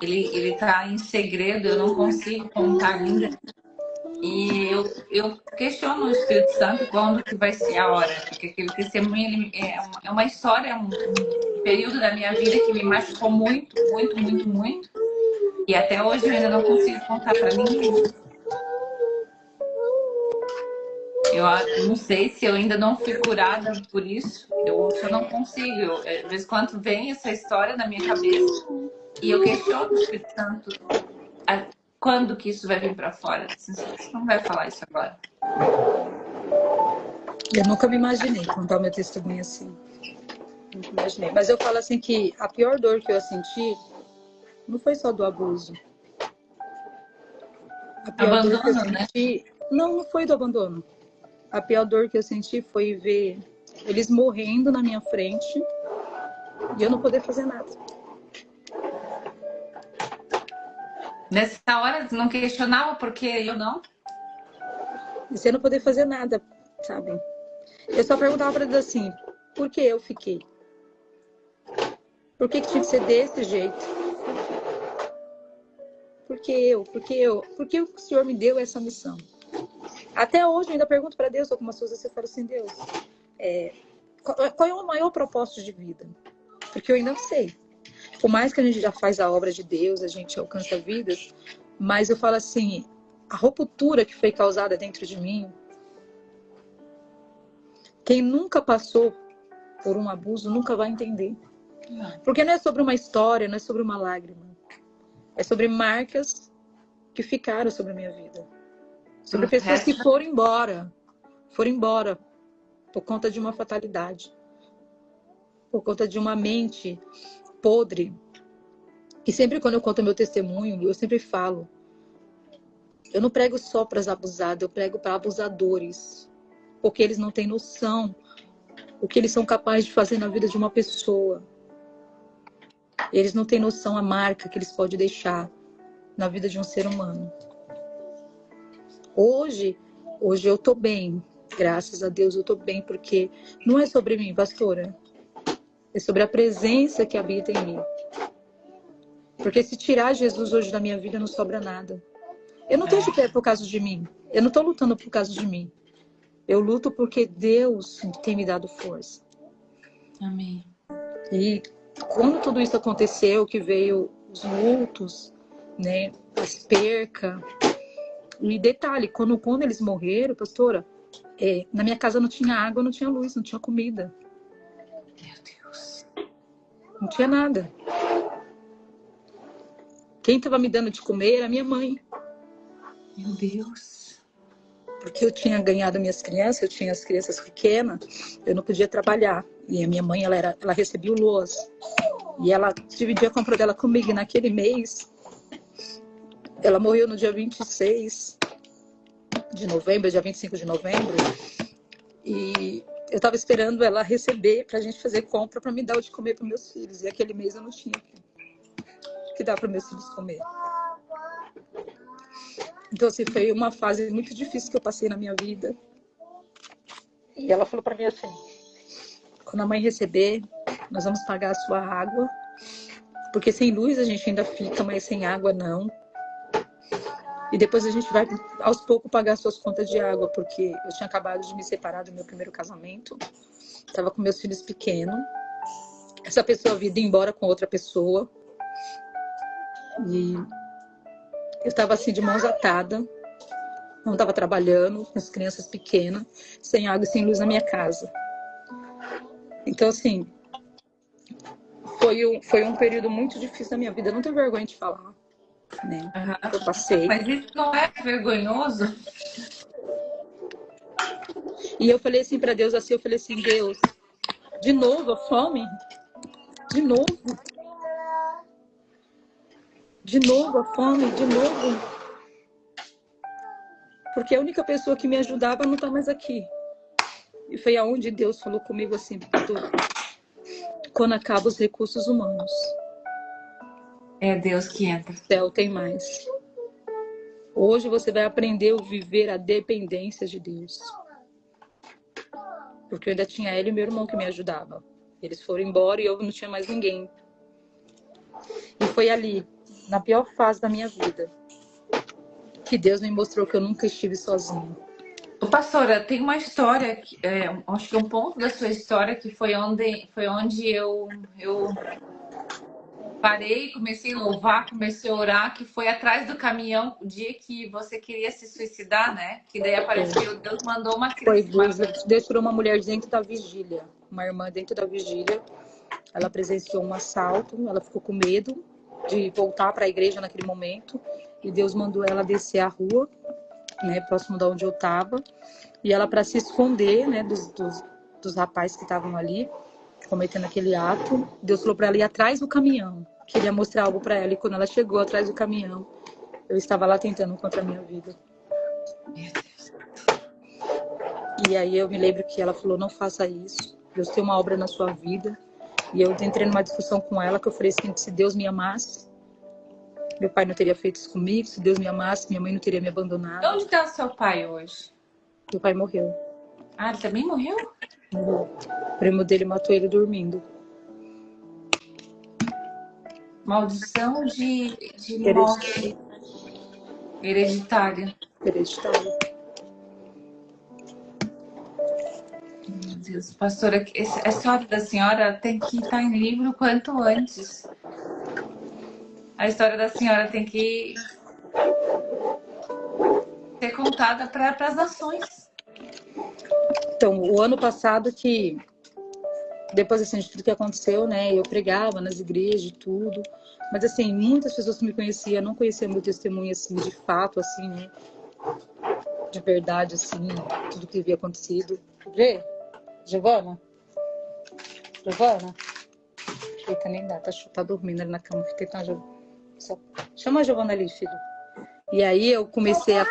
Ele tá em segredo, eu não consigo contar ainda. E eu questiono o Espírito Santo quando que vai ser a hora. Porque aquele testemunho é uma história, um período da minha vida que me machucou muito, muito, muito, muito. E até hoje eu ainda não consigo contar para ninguém. Eu não sei se eu ainda não fui curada por isso. Se eu não consigo. De vez em quando vem essa história na minha cabeça. E eu questiono o Espírito Santo. Quando que isso vai vir para fora? Você não vai falar isso agora. Eu nunca me imaginei contar o meu testemunho assim. Nunca imaginei. Mas eu falo assim que a pior dor que eu senti não foi só do abuso. A pior dor que eu senti, não foi do abandono. A pior dor que eu senti foi ver eles morrendo na minha frente e eu não poder fazer nada. Nessa hora, não questionava porque eu não? E você não poder fazer nada, sabe? Eu só perguntava para Deus assim, por que eu fiquei? Por que tinha que ser desse jeito? Por que eu? Por que o Senhor me deu essa missão? Até hoje eu ainda pergunto para Deus algumas coisas. Você fala assim, Deus, qual é o maior propósito de vida? Porque eu ainda não sei. Por mais que a gente já faz a obra de Deus, a gente alcança vidas, mas eu falo assim, a ruptura que foi causada dentro de mim, quem nunca passou por um abuso nunca vai entender. Porque não é sobre uma história, não é sobre uma lágrima. É sobre marcas que ficaram sobre a minha vida. Sobre pessoas que foram embora por conta de uma fatalidade. Por conta de uma mente podre. E sempre quando eu conto meu testemunho, eu sempre falo, eu não prego só para as abusadas, eu prego para abusadores. Porque eles não têm noção o que eles são capazes de fazer na vida de uma pessoa. Eles não têm noção a marca que eles podem deixar na vida de um ser humano. Hoje, Hoje eu tô bem, graças a Deus eu tô bem, porque não é sobre mim, pastora, é sobre a presença que habita em mim. Porque se tirar Jesus hoje da minha vida, não sobra nada. Eu não tô de pé por causa de mim, eu não tô lutando por causa de mim. Eu luto porque Deus tem me dado força. Amém. E quando tudo isso aconteceu, que veio os lutos, né, as percas, e detalhe, quando eles morreram, pastora, na minha casa não tinha água, não tinha luz, não tinha comida, Meu Deus. não tinha nada. Quem estava me dando de comer era minha mãe, Meu Deus. porque eu tinha ganhado minhas crianças, eu tinha as crianças pequenas, eu não podia trabalhar. E a minha mãe, ela recebia o LOAS. E ela dividia a compra dela comigo. E naquele mês, ela morreu no dia 26 de novembro, dia 25 de novembro. E eu estava esperando ela receber para a gente fazer compra para me dar o de comer para meus filhos. E aquele mês eu não tinha que dar para meus filhos comer. Então, assim, foi uma fase muito difícil que eu passei na minha vida. E ela falou para mim assim: quando a mãe receber, nós vamos pagar a sua água, porque sem luz a gente ainda fica, mas sem água não. E depois a gente vai, aos poucos, pagar suas contas de água, porque eu tinha acabado de me separar do meu primeiro casamento. Estava com meus filhos pequenos. Essa pessoa havia ido embora com outra pessoa. E eu estava assim, de mãos atadas. Não estava trabalhando, com as crianças pequenas, sem água e sem luz na minha casa. Então, assim, foi um período muito difícil da minha vida. Eu não tenho vergonha de falar, né? Eu passei. Mas isso não é vergonhoso? E eu falei assim para Deus, assim, eu falei assim: Deus, de novo a fome? De novo? De novo a fome? De novo? Porque a única pessoa que me ajudava não está mais aqui. E foi aonde Deus falou comigo assim: quando acabam os recursos humanos, É Deus que entra. o céu tem mais. Hoje você vai aprender a viver a dependência de Deus. Porque eu ainda tinha ela e meu irmão que me ajudavam. Eles foram embora e eu não tinha mais ninguém. E foi ali, na pior fase da minha vida, que Deus me mostrou que eu nunca estive sozinha. Ô, pastora, tem uma história, acho que um ponto da sua história que foi onde eu parei, comecei a louvar, comecei a orar, que foi atrás do caminhão, o dia que você queria se suicidar, né? Que daí apareceu, Deus mandou uma Foi criança. Deus tirou uma mulher dentro da vigília, uma irmã dentro da vigília. Ela presenciou um assalto, ela ficou com medo de voltar para a igreja naquele momento. E Deus mandou ela descer a rua, né, próximo da onde eu estava. E ela, para se esconder, né, dos rapazes que estavam ali, cometendo aquele ato, Deus falou para ela ir atrás do caminhão. Queria mostrar algo para ela. E quando ela chegou atrás do caminhão, eu estava lá tentando contra a minha vida. Meu Deus. E aí eu me lembro que ela falou: não faça isso. Deus tem uma obra na sua vida. E eu entrei numa discussão com ela que eu falei assim: se Deus me amasse, meu pai não teria feito isso comigo. Se Deus me amasse, minha mãe não teria me abandonado. Onde está o seu pai hoje? Meu pai morreu. Ah, ele também morreu? O primo dele matou ele dormindo. Maldição de morte hereditária. Hereditário. Meu Deus, pastora, essa história da senhora tem que estar em livro quanto antes. A história da senhora tem que ser contada para as nações. Então, o ano passado que, depois assim, de tudo que aconteceu, né, eu pregava nas igrejas e tudo, mas assim, muitas pessoas que me conheciam não conheciam meu testemunho, assim, de fato, assim, né, de verdade, assim, tudo que havia acontecido. Vê? Giovana? Eita, nem dá, tá dormindo ali na cama, fiquei tão... Chama a Giovana ali, filho. E aí eu comecei a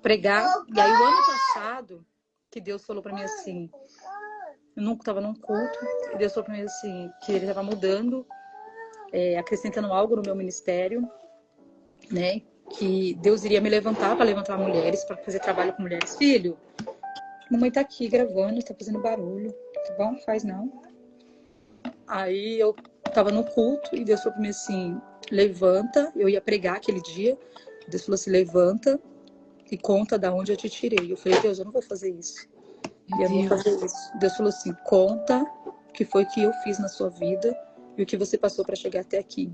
pregar, e aí o ano passado, que Deus falou pra mim assim, eu nunca estava num culto, e Deus falou pra mim assim, que ele estava mudando, acrescentando algo no meu ministério, né? que Deus iria me levantar para levantar mulheres, para fazer trabalho com mulheres. Filho, mamãe tá aqui gravando, tá fazendo barulho, tá bom? Faz não. Aí eu tava no culto e Deus falou pra mim assim, levanta, eu ia pregar aquele dia. Deus falou assim, levanta e conta da onde eu te tirei. Eu falei, Deus, eu não vou fazer isso. Eu não vou fazer isso. Deus falou assim, conta o que foi que eu fiz na sua vida e o que você passou para chegar até aqui.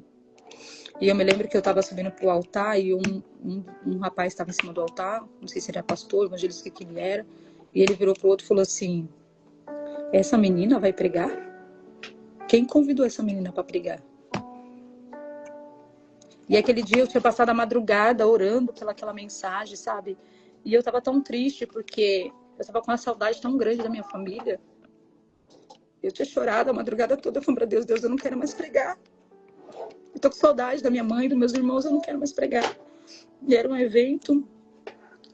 E eu me lembro que eu estava subindo pro altar e um rapaz estava em cima do altar, não sei se ele era pastor, evangelista, o que ele era, e ele virou pro outro e falou assim, essa menina vai pregar? Quem convidou essa menina para pregar? E aquele dia eu tinha passado a madrugada orando pelaquela mensagem, sabe? E eu estava tão triste porque eu estava com uma saudade tão grande da minha família. Eu tinha chorado a madrugada toda, falando para Deus, Deus, eu não quero mais pregar. Eu tô com saudade da minha mãe, dos meus irmãos, eu não quero mais pregar. E era um evento,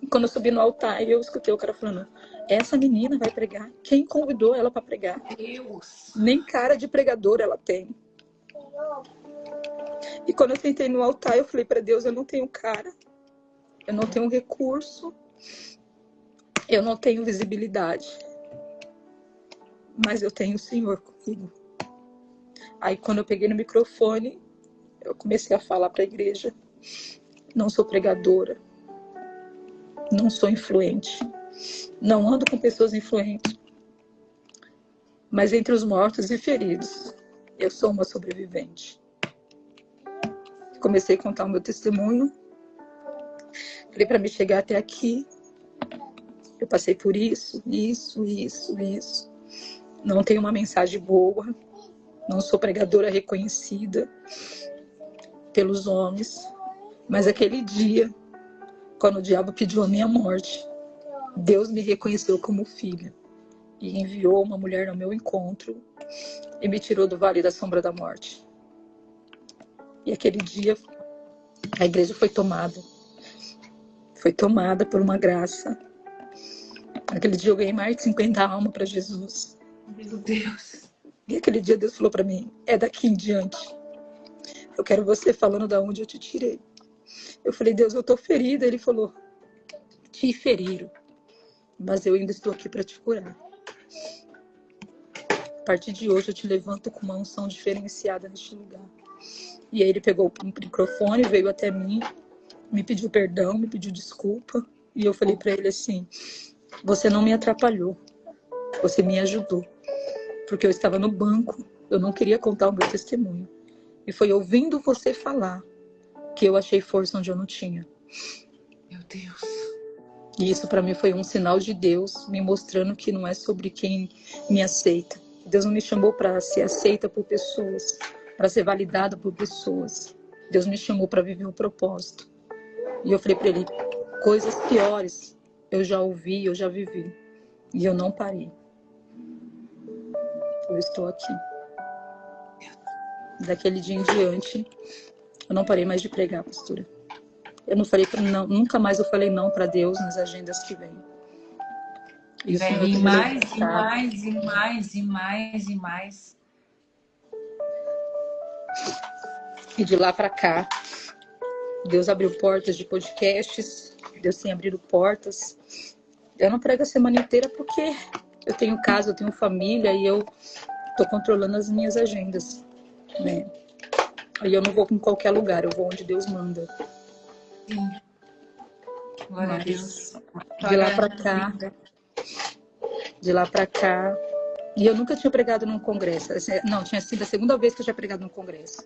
e quando eu subi no altar, eu escutei o cara falando, essa menina vai pregar? Quem convidou ela para pregar? Deus. Nem cara de pregadora ela tem. E quando eu sentei no altar, eu falei para Deus, eu não tenho cara, eu não tenho recurso, eu não tenho visibilidade, mas eu tenho o Senhor comigo. Aí quando eu peguei no microfone, eu comecei a falar para a igreja, não sou pregadora, não sou influente, não ando com pessoas influentes, mas entre os mortos e feridos, eu sou uma sobrevivente. Comecei a contar o meu testemunho, falei para me chegar até aqui, eu passei por isso. Não tenho uma mensagem boa, não sou pregadora reconhecida pelos homens, mas aquele dia, quando o diabo pediu a minha morte, Deus me reconheceu como filha e enviou uma mulher ao meu encontro e me tirou do vale da sombra da morte. E aquele dia a igreja foi tomada por uma graça. Aquele dia eu ganhei mais de 50 almas para Jesus. Meu Deus. E aquele dia Deus falou para mim, é daqui em diante. Eu quero você falando da onde eu te tirei. Eu falei, Deus, eu tô ferida. Ele falou, te feriram, mas eu ainda estou aqui para te curar. A partir de hoje eu te levanto com uma unção diferenciada neste lugar. E aí ele pegou o microfone, veio até mim, me pediu perdão, me pediu desculpa. E eu falei para ele assim, você não me atrapalhou, você me ajudou. Porque eu estava no banco, eu não queria contar o meu testemunho. E foi ouvindo você falar que eu achei força onde eu não tinha. Meu Deus. E isso para mim foi um sinal de Deus me mostrando que não é sobre quem me aceita. Deus não me chamou para ser aceita por pessoas, para ser validada por pessoas. Deus me chamou para viver o propósito. E eu falei para ele, coisas piores eu já ouvi, eu já vivi. E eu não parei. Eu estou aqui. Daquele dia em diante, eu não parei mais de pregar, pastora. Eu não falei não, nunca mais eu falei não para Deus nas agendas que vêm. E vai vir mais, e mais, e mais, e mais, e mais. E de lá para cá, Deus abriu portas de podcasts, Deus tem abrido portas. Eu não prego a semana inteira porque eu tenho casa, eu tenho família e eu tô controlando as minhas agendas, né? Aí eu não vou em qualquer lugar, eu vou onde Deus manda. Sim. Glória a Deus. De lá para cá, e eu nunca tinha pregado num congresso. Não, tinha sido a segunda vez que eu tinha pregado num congresso.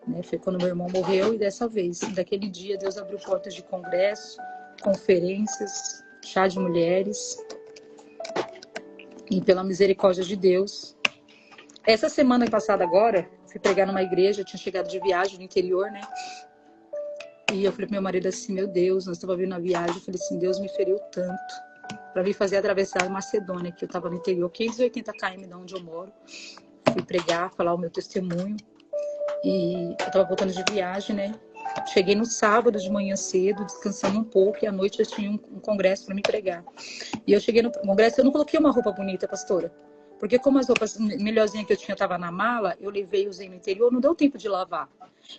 Né? Foi quando meu irmão morreu e dessa vez. Daquele dia, Deus abriu portas de congresso, conferências, chá de mulheres. E pela misericórdia de Deus. Essa semana passada agora, fui pregar numa igreja, eu tinha chegado de viagem no interior, né? E eu falei pro meu marido assim, meu Deus, nós estávamos vindo na viagem. Eu falei assim, Deus me feriu tanto para vir fazer atravessar a Macedônia, que eu estava no interior, 580 km de onde eu moro. Fui pregar, falar o meu testemunho. E eu estava voltando de viagem, né? Cheguei no sábado de manhã cedo, descansando um pouco, e à noite eu tinha um congresso para me pregar. E eu cheguei no congresso, eu não coloquei uma roupa bonita, pastora. Porque como as roupas melhorzinhas que eu tinha estava na mala, eu levei e usei no interior, não deu tempo de lavar.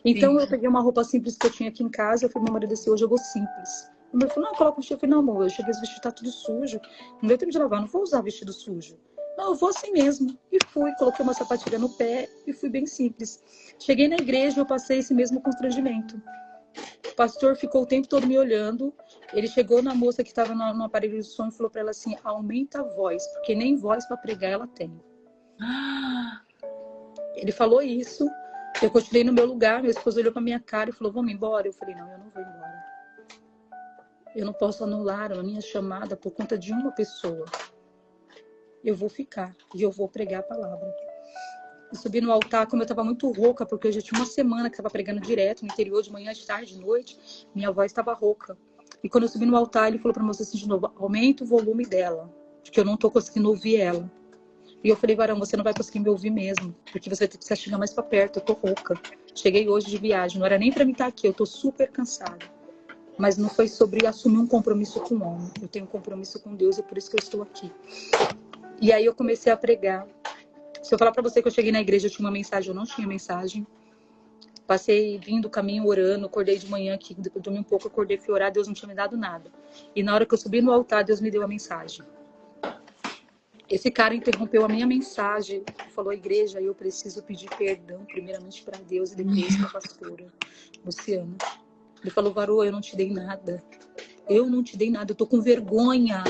Então Sim. eu peguei uma roupa simples que eu tinha aqui em casa, eu falei, meu marido assim, hoje eu vou simples. O meu falou, não, coloca o vestido. Eu falei, não, amor, eu cheguei, esse vestido tá tudo sujo. Não deu tempo de lavar, não vou usar vestido sujo. Não, eu vou assim mesmo. E fui, coloquei uma sapatilha no pé e fui bem simples. Cheguei na igreja, eu passei esse mesmo constrangimento. O pastor ficou o tempo todo me olhando. Ele chegou na moça que estava no aparelho de som e falou para ela assim, aumenta a voz, porque nem voz para pregar ela tem. Ele falou isso, eu continuei no meu lugar, meu esposo olhou para minha cara e falou, vamos embora? Eu falei, não, eu não vou embora. Eu não posso anular a minha chamada por conta de uma pessoa. Eu vou ficar e eu vou pregar a palavra. Eu subi no altar, como eu estava muito rouca, porque eu já tinha uma semana que estava pregando direto no interior, de manhã, de tarde, de noite, minha voz estava rouca. E quando eu subi no altar, ele falou para a moça assim de novo, aumenta o volume dela, porque eu não estou conseguindo ouvir ela. E eu falei, varão, você não vai conseguir me ouvir mesmo, porque você vai ter que chegar mais para perto, eu tô rouca. Cheguei hoje de viagem, não era nem para mim estar aqui, eu tô super cansada. Mas não foi sobre assumir um compromisso com o homem. Eu tenho um compromisso com Deus, é por isso que eu estou aqui. E aí eu comecei a pregar. Se eu falar para você que eu cheguei na igreja, eu tinha uma mensagem, eu não tinha mensagem. Passei vindo o caminho orando, acordei de manhã aqui, depois dormi um pouco, acordei, fui orar, Deus não tinha me dado nada. E na hora que eu subi no altar, Deus me deu a mensagem. Esse cara interrompeu a minha mensagem e falou, igreja, eu preciso pedir perdão, primeiramente para Deus e depois para a pastora Luciana. Ele falou, varô, eu não te dei nada. Eu não te dei nada, eu tô com vergonha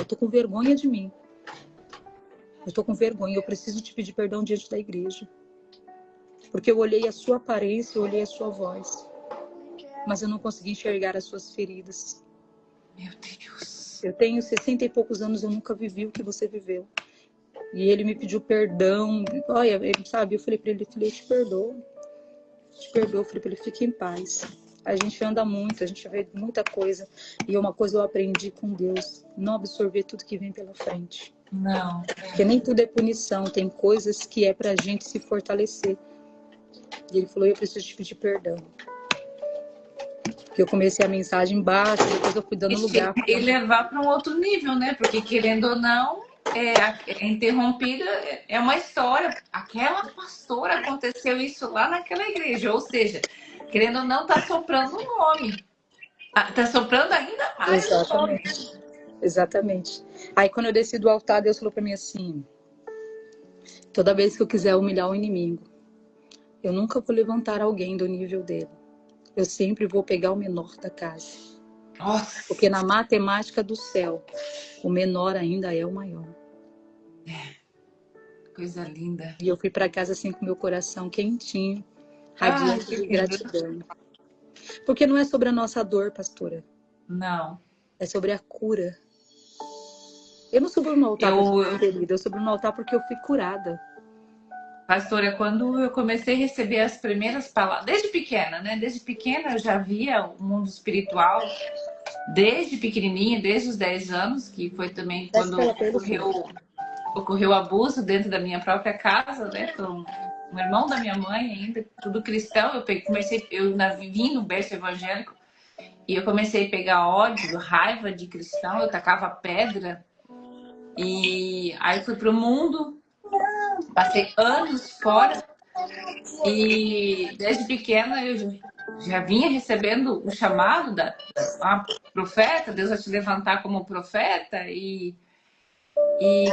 de mim. Eu tô com vergonha, eu preciso te pedir perdão diante da igreja. Porque eu olhei a sua aparência, eu olhei a sua voz. Mas eu não consegui enxergar as suas feridas. Meu Deus. Eu tenho 60 e poucos anos, eu nunca vivi o que você viveu. E ele me pediu perdão. Olha, ele sabe, eu falei pra ele, eu te perdoo. Te perdoo, eu falei pra ele, fique em paz. A gente anda muito, a gente vê muita coisa. E uma coisa eu aprendi com Deus, não absorver tudo que vem pela frente. Não. Porque nem tudo é punição, tem coisas que é pra gente se fortalecer. E ele falou, eu preciso te pedir perdão. Que eu comecei a mensagem embaixo, depois eu fui dando lugar. E levar para um outro nível, né? Porque querendo ou não, interrompida é uma história. Aquela pastora aconteceu isso lá naquela igreja. Ou seja, querendo ou não, tá soprando o nome. Tá soprando ainda mais o nome. Exatamente. Aí quando eu desci do altar, Deus falou para mim assim, toda vez que eu quiser humilhar o inimigo, eu nunca vou levantar alguém do nível dele. Eu sempre vou pegar o menor da casa. Nossa. Porque na matemática do céu, o menor ainda é o maior. Coisa linda. E eu fui para casa assim com meu coração quentinho, radiante de gratidão. Porque não é sobre a nossa dor, pastora. Não. É sobre a cura. Eu não subo no altar eu subo no altar porque eu fui curada. Pastora, quando eu comecei a receber as primeiras palavras, desde pequena, né? Desde pequena eu já via o mundo espiritual, desde pequenininha, desde os 10 anos, que foi também quando ocorreu abuso dentro da minha própria casa, né? Com o irmão da minha mãe ainda, tudo cristão. Eu vim no berço evangélico e eu comecei a pegar ódio, raiva de cristão, eu tacava pedra. E aí fui pro mundo, passei anos fora e desde pequena eu já vinha recebendo o chamado da profeta, Deus vai te levantar como profeta. E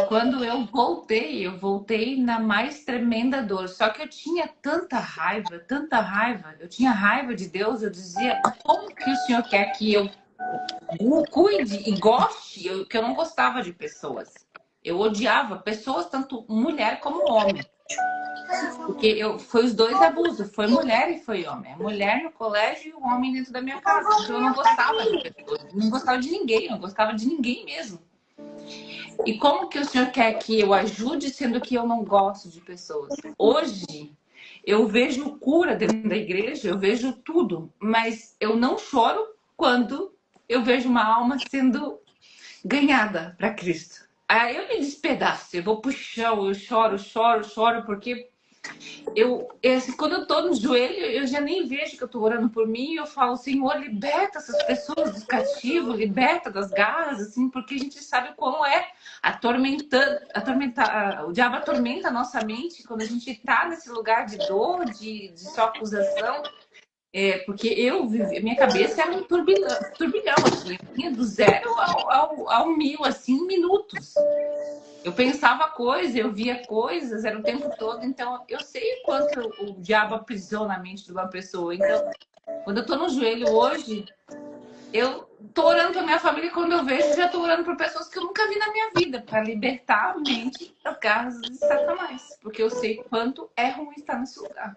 quando eu voltei na mais tremenda dor. Só que eu tinha tanta raiva, eu tinha raiva de Deus. Eu dizia, como que o Senhor quer que eu cuide e goste? Que eu não gostava de pessoas. Eu odiava pessoas, tanto mulher como homem. Porque foi os dois abusos, foi mulher e foi homem. A mulher no colégio e o homem dentro da minha casa. Então eu não gostava de pessoas, não gostava de ninguém, não gostava de ninguém mesmo. E como que o Senhor quer que eu ajude, sendo que eu não gosto de pessoas? Hoje, eu vejo cura dentro da igreja, eu vejo tudo, mas eu não choro quando eu vejo uma alma sendo ganhada para Cristo. Aí eu me despedaço, eu vou pro chão, eu choro, porque Quando eu tô no joelho, eu já nem vejo que eu tô orando por mim. Eu falo, Senhor, liberta essas pessoas do cativo, liberta das garras, assim, porque a gente sabe como é o diabo atormenta a nossa mente quando a gente tá nesse lugar de dor, de só acusação. Porque minha cabeça era um turbilhão, assim, eu vinha do zero ao 1000, assim, em minutos. Eu pensava coisas, eu via coisas, era o tempo todo. Então, eu sei o quanto o diabo aprisiona na mente de uma pessoa. Então, quando eu tô no joelho hoje, eu tô orando pra minha família. Quando eu vejo, já tô orando por pessoas que eu nunca vi na minha vida, para libertar a mente das garras de Satanás. Porque eu sei quanto é ruim estar nesse lugar.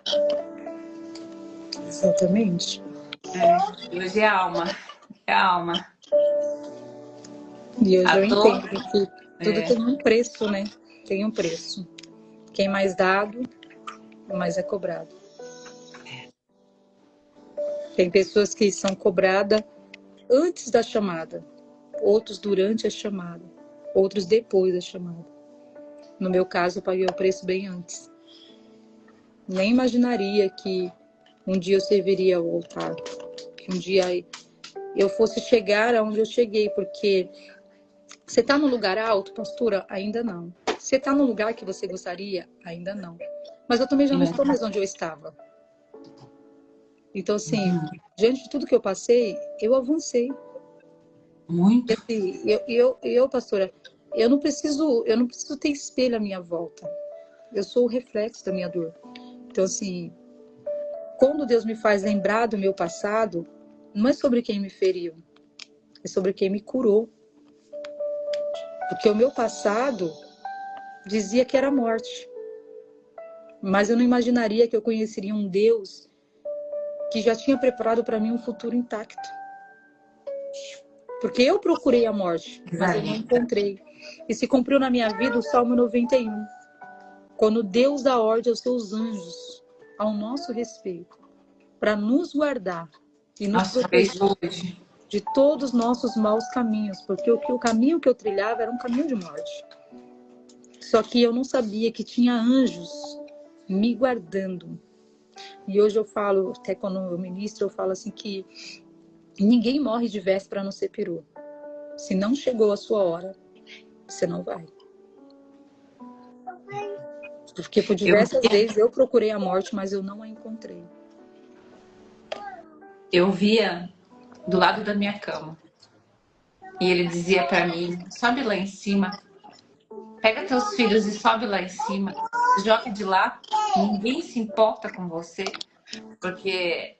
Exatamente. Hoje é alma. É alma. E hoje eu dor, entendo que tudo tem um preço, né? Tem um preço. Quem mais dado, mais é cobrado. Tem pessoas que são cobradas antes da chamada, outros durante a chamada, outros depois da chamada. No meu caso, eu paguei o preço bem antes. Nem imaginaria que um dia eu serviria ao altar, que um dia eu fosse chegar aonde eu cheguei, porque você está no lugar alto, pastora? Ainda não. Você está no lugar que você gostaria? Ainda não. Mas eu também já não estou mais onde eu estava. Então, assim, diante de tudo que eu passei, eu avancei. muito. E eu, pastora, eu não preciso ter espelho à minha volta. Eu sou o reflexo da minha dor. Então, assim, quando Deus me faz lembrar do meu passado, não é sobre quem me feriu, é sobre quem me curou. Porque o meu passado dizia que era morte. Mas eu não imaginaria que eu conheceria um Deus que já tinha preparado para mim um futuro intacto. Porque eu procurei a morte, mas eu não encontrei. E se cumpriu na minha vida o Salmo 91. Quando Deus dá ordem aos seus anjos, ao nosso respeito, para nos guardar e nos proteger de todos os nossos maus caminhos. Porque o caminho que eu trilhava era um caminho de morte. Só que eu não sabia que tinha anjos me guardando. E hoje eu falo, até quando eu ministro, eu falo assim que ninguém morre de véspera a não ser peru. Se não chegou a sua hora, você não vai. Porque por diversas vezes eu procurei a morte, mas eu não a encontrei. Eu via do lado da minha cama. E ele dizia para mim, sobe lá em cima, pega teus filhos e sobe lá em cima, joga de lá, ninguém se importa com você, porque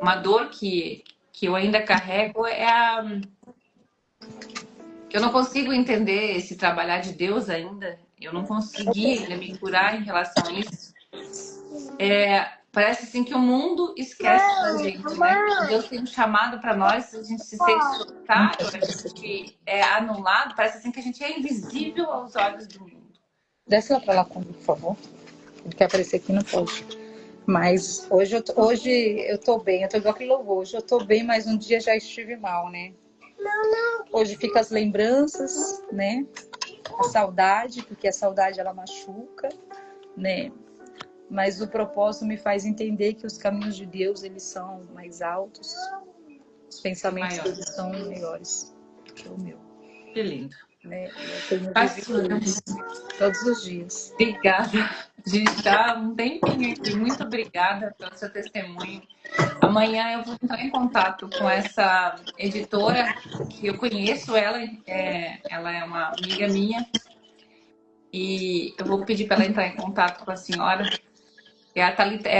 uma dor que eu ainda carrego que eu não consigo entender esse trabalhar de Deus ainda, eu não consegui ainda me curar em relação a isso. Parece assim que o mundo esquece da gente, né? Deus tem um chamado para nós, a gente se sente solitário, a gente é anulado, parece assim que a gente é invisível aos olhos do mundo. Desce lá para lá comigo, por favor. Ele quer aparecer aqui, não pode. Mas hoje eu tô bem, eu tô igual aquele louvor. Hoje eu tô bem, mas um dia já estive mal, né? Hoje fica as lembranças, né? A saudade, porque a saudade ela machuca, né? Mas o propósito me faz entender que os caminhos de Deus, eles são mais altos. Os pensamentos deles são maiores que o meu. Que lindo. Né? Eu tenho vivido todos os dias. Obrigada. A gente está um tempinho aqui. Muito obrigada pelo seu testemunho. Amanhã eu vou entrar em contato com essa editora, que eu conheço ela, ela é uma amiga minha. E eu vou pedir para ela entrar em contato com a senhora. É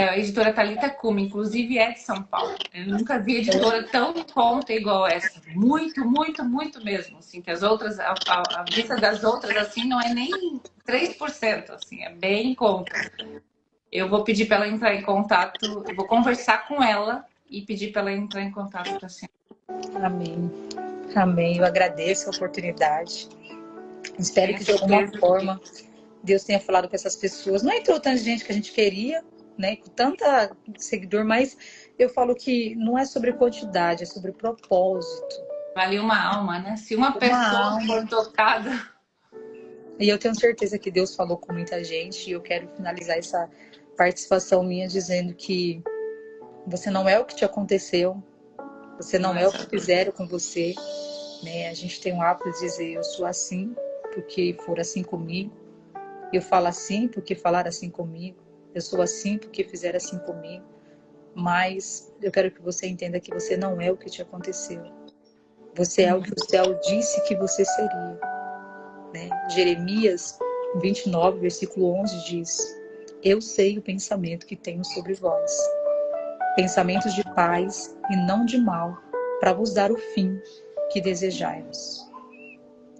a editora Thalita Cume, inclusive é de São Paulo. Eu nunca vi editora tão em conta igual essa. Muito, muito, muito mesmo. Assim, que as outras, a vista das outras, assim, não é nem 3%, assim, é bem em conta. Eu vou pedir para ela entrar em contato, eu vou conversar com ela e pedir para ela entrar em contato com a senhora. Amém. Amém. Eu agradeço a oportunidade. Espero que de alguma forma Deus tenha falado com essas pessoas. Não entrou tanta gente que a gente queria, né? Com tanta seguidor, mas eu falo que não é sobre quantidade, é sobre propósito. Vale uma alma, né? Se uma pessoa for tocada. E eu tenho certeza que Deus falou com muita gente, e eu quero finalizar essa participação minha dizendo que você não é o que te aconteceu, você não é o que fizeram com você, né? A gente tem o hábito de dizer, eu sou assim porque for assim comigo, eu falo assim porque falaram assim comigo, eu sou assim porque fizeram assim comigo, mas eu quero que você entenda que você não é o que te aconteceu. Você é o que o céu disse que você seria, né? Jeremias 29, versículo 11 diz: eu sei o pensamento que tenho sobre vós, pensamentos de paz e não de mal, para vos dar o fim que desejais.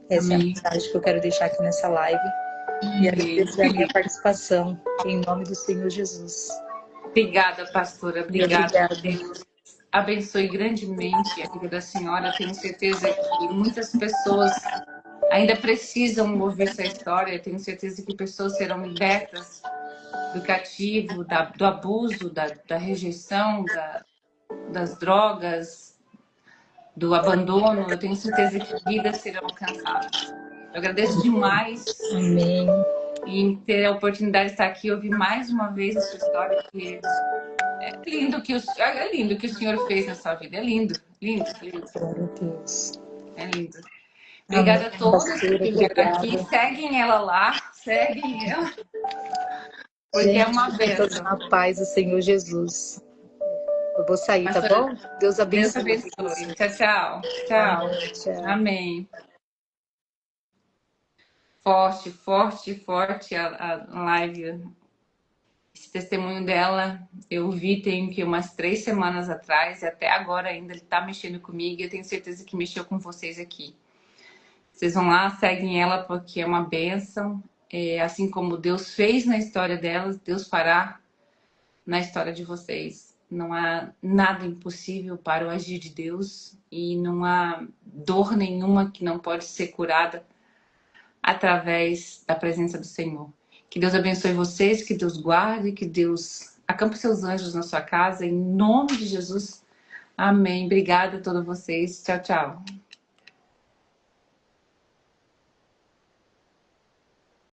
Essa é a mensagem que eu quero deixar aqui nessa live. E agradecer a minha participação, em nome do Senhor Jesus. Obrigada, pastora. Obrigada. Obrigada. Deus abençoe grandemente a vida da senhora. Tenho certeza que muitas pessoas ainda precisam ouvir essa história. Tenho certeza que pessoas serão libertas do cativo, do abuso, da rejeição, das drogas, do abandono. Eu tenho certeza que vidas serão alcançadas. Eu agradeço demais. Amém. E ter a oportunidade de estar aqui e ouvir mais uma vez a sua história, porque é lindo que o Senhor fez na sua vida. É lindo, lindo, lindo. Glória a Deus. É lindo. Obrigada a todos que vieram aqui. Seguem ela lá, seguem ela. Porque gente, é uma bênção. na paz do Senhor Jesus. Eu vou sair, tá Pastora, bom? Deus abençoe. Deus abençoe. Tchau, tchau. Tchau. Amém. Tchau. Amém. Forte, forte, forte a live. Esse testemunho dela, eu vi tem que umas 3 semanas atrás, e até agora ainda ele tá mexendo comigo, e eu tenho certeza que mexeu com vocês aqui. Vocês vão lá, seguem ela, porque é uma bênção. Assim como Deus fez na história delas, Deus fará na história de vocês. Não há nada impossível para o agir de Deus, e não há dor nenhuma que não pode ser curada através da presença do Senhor. Que Deus abençoe vocês, que Deus guarde, que Deus acampe seus anjos na sua casa, em nome de Jesus. Amém. Obrigada a todos vocês. Tchau, tchau.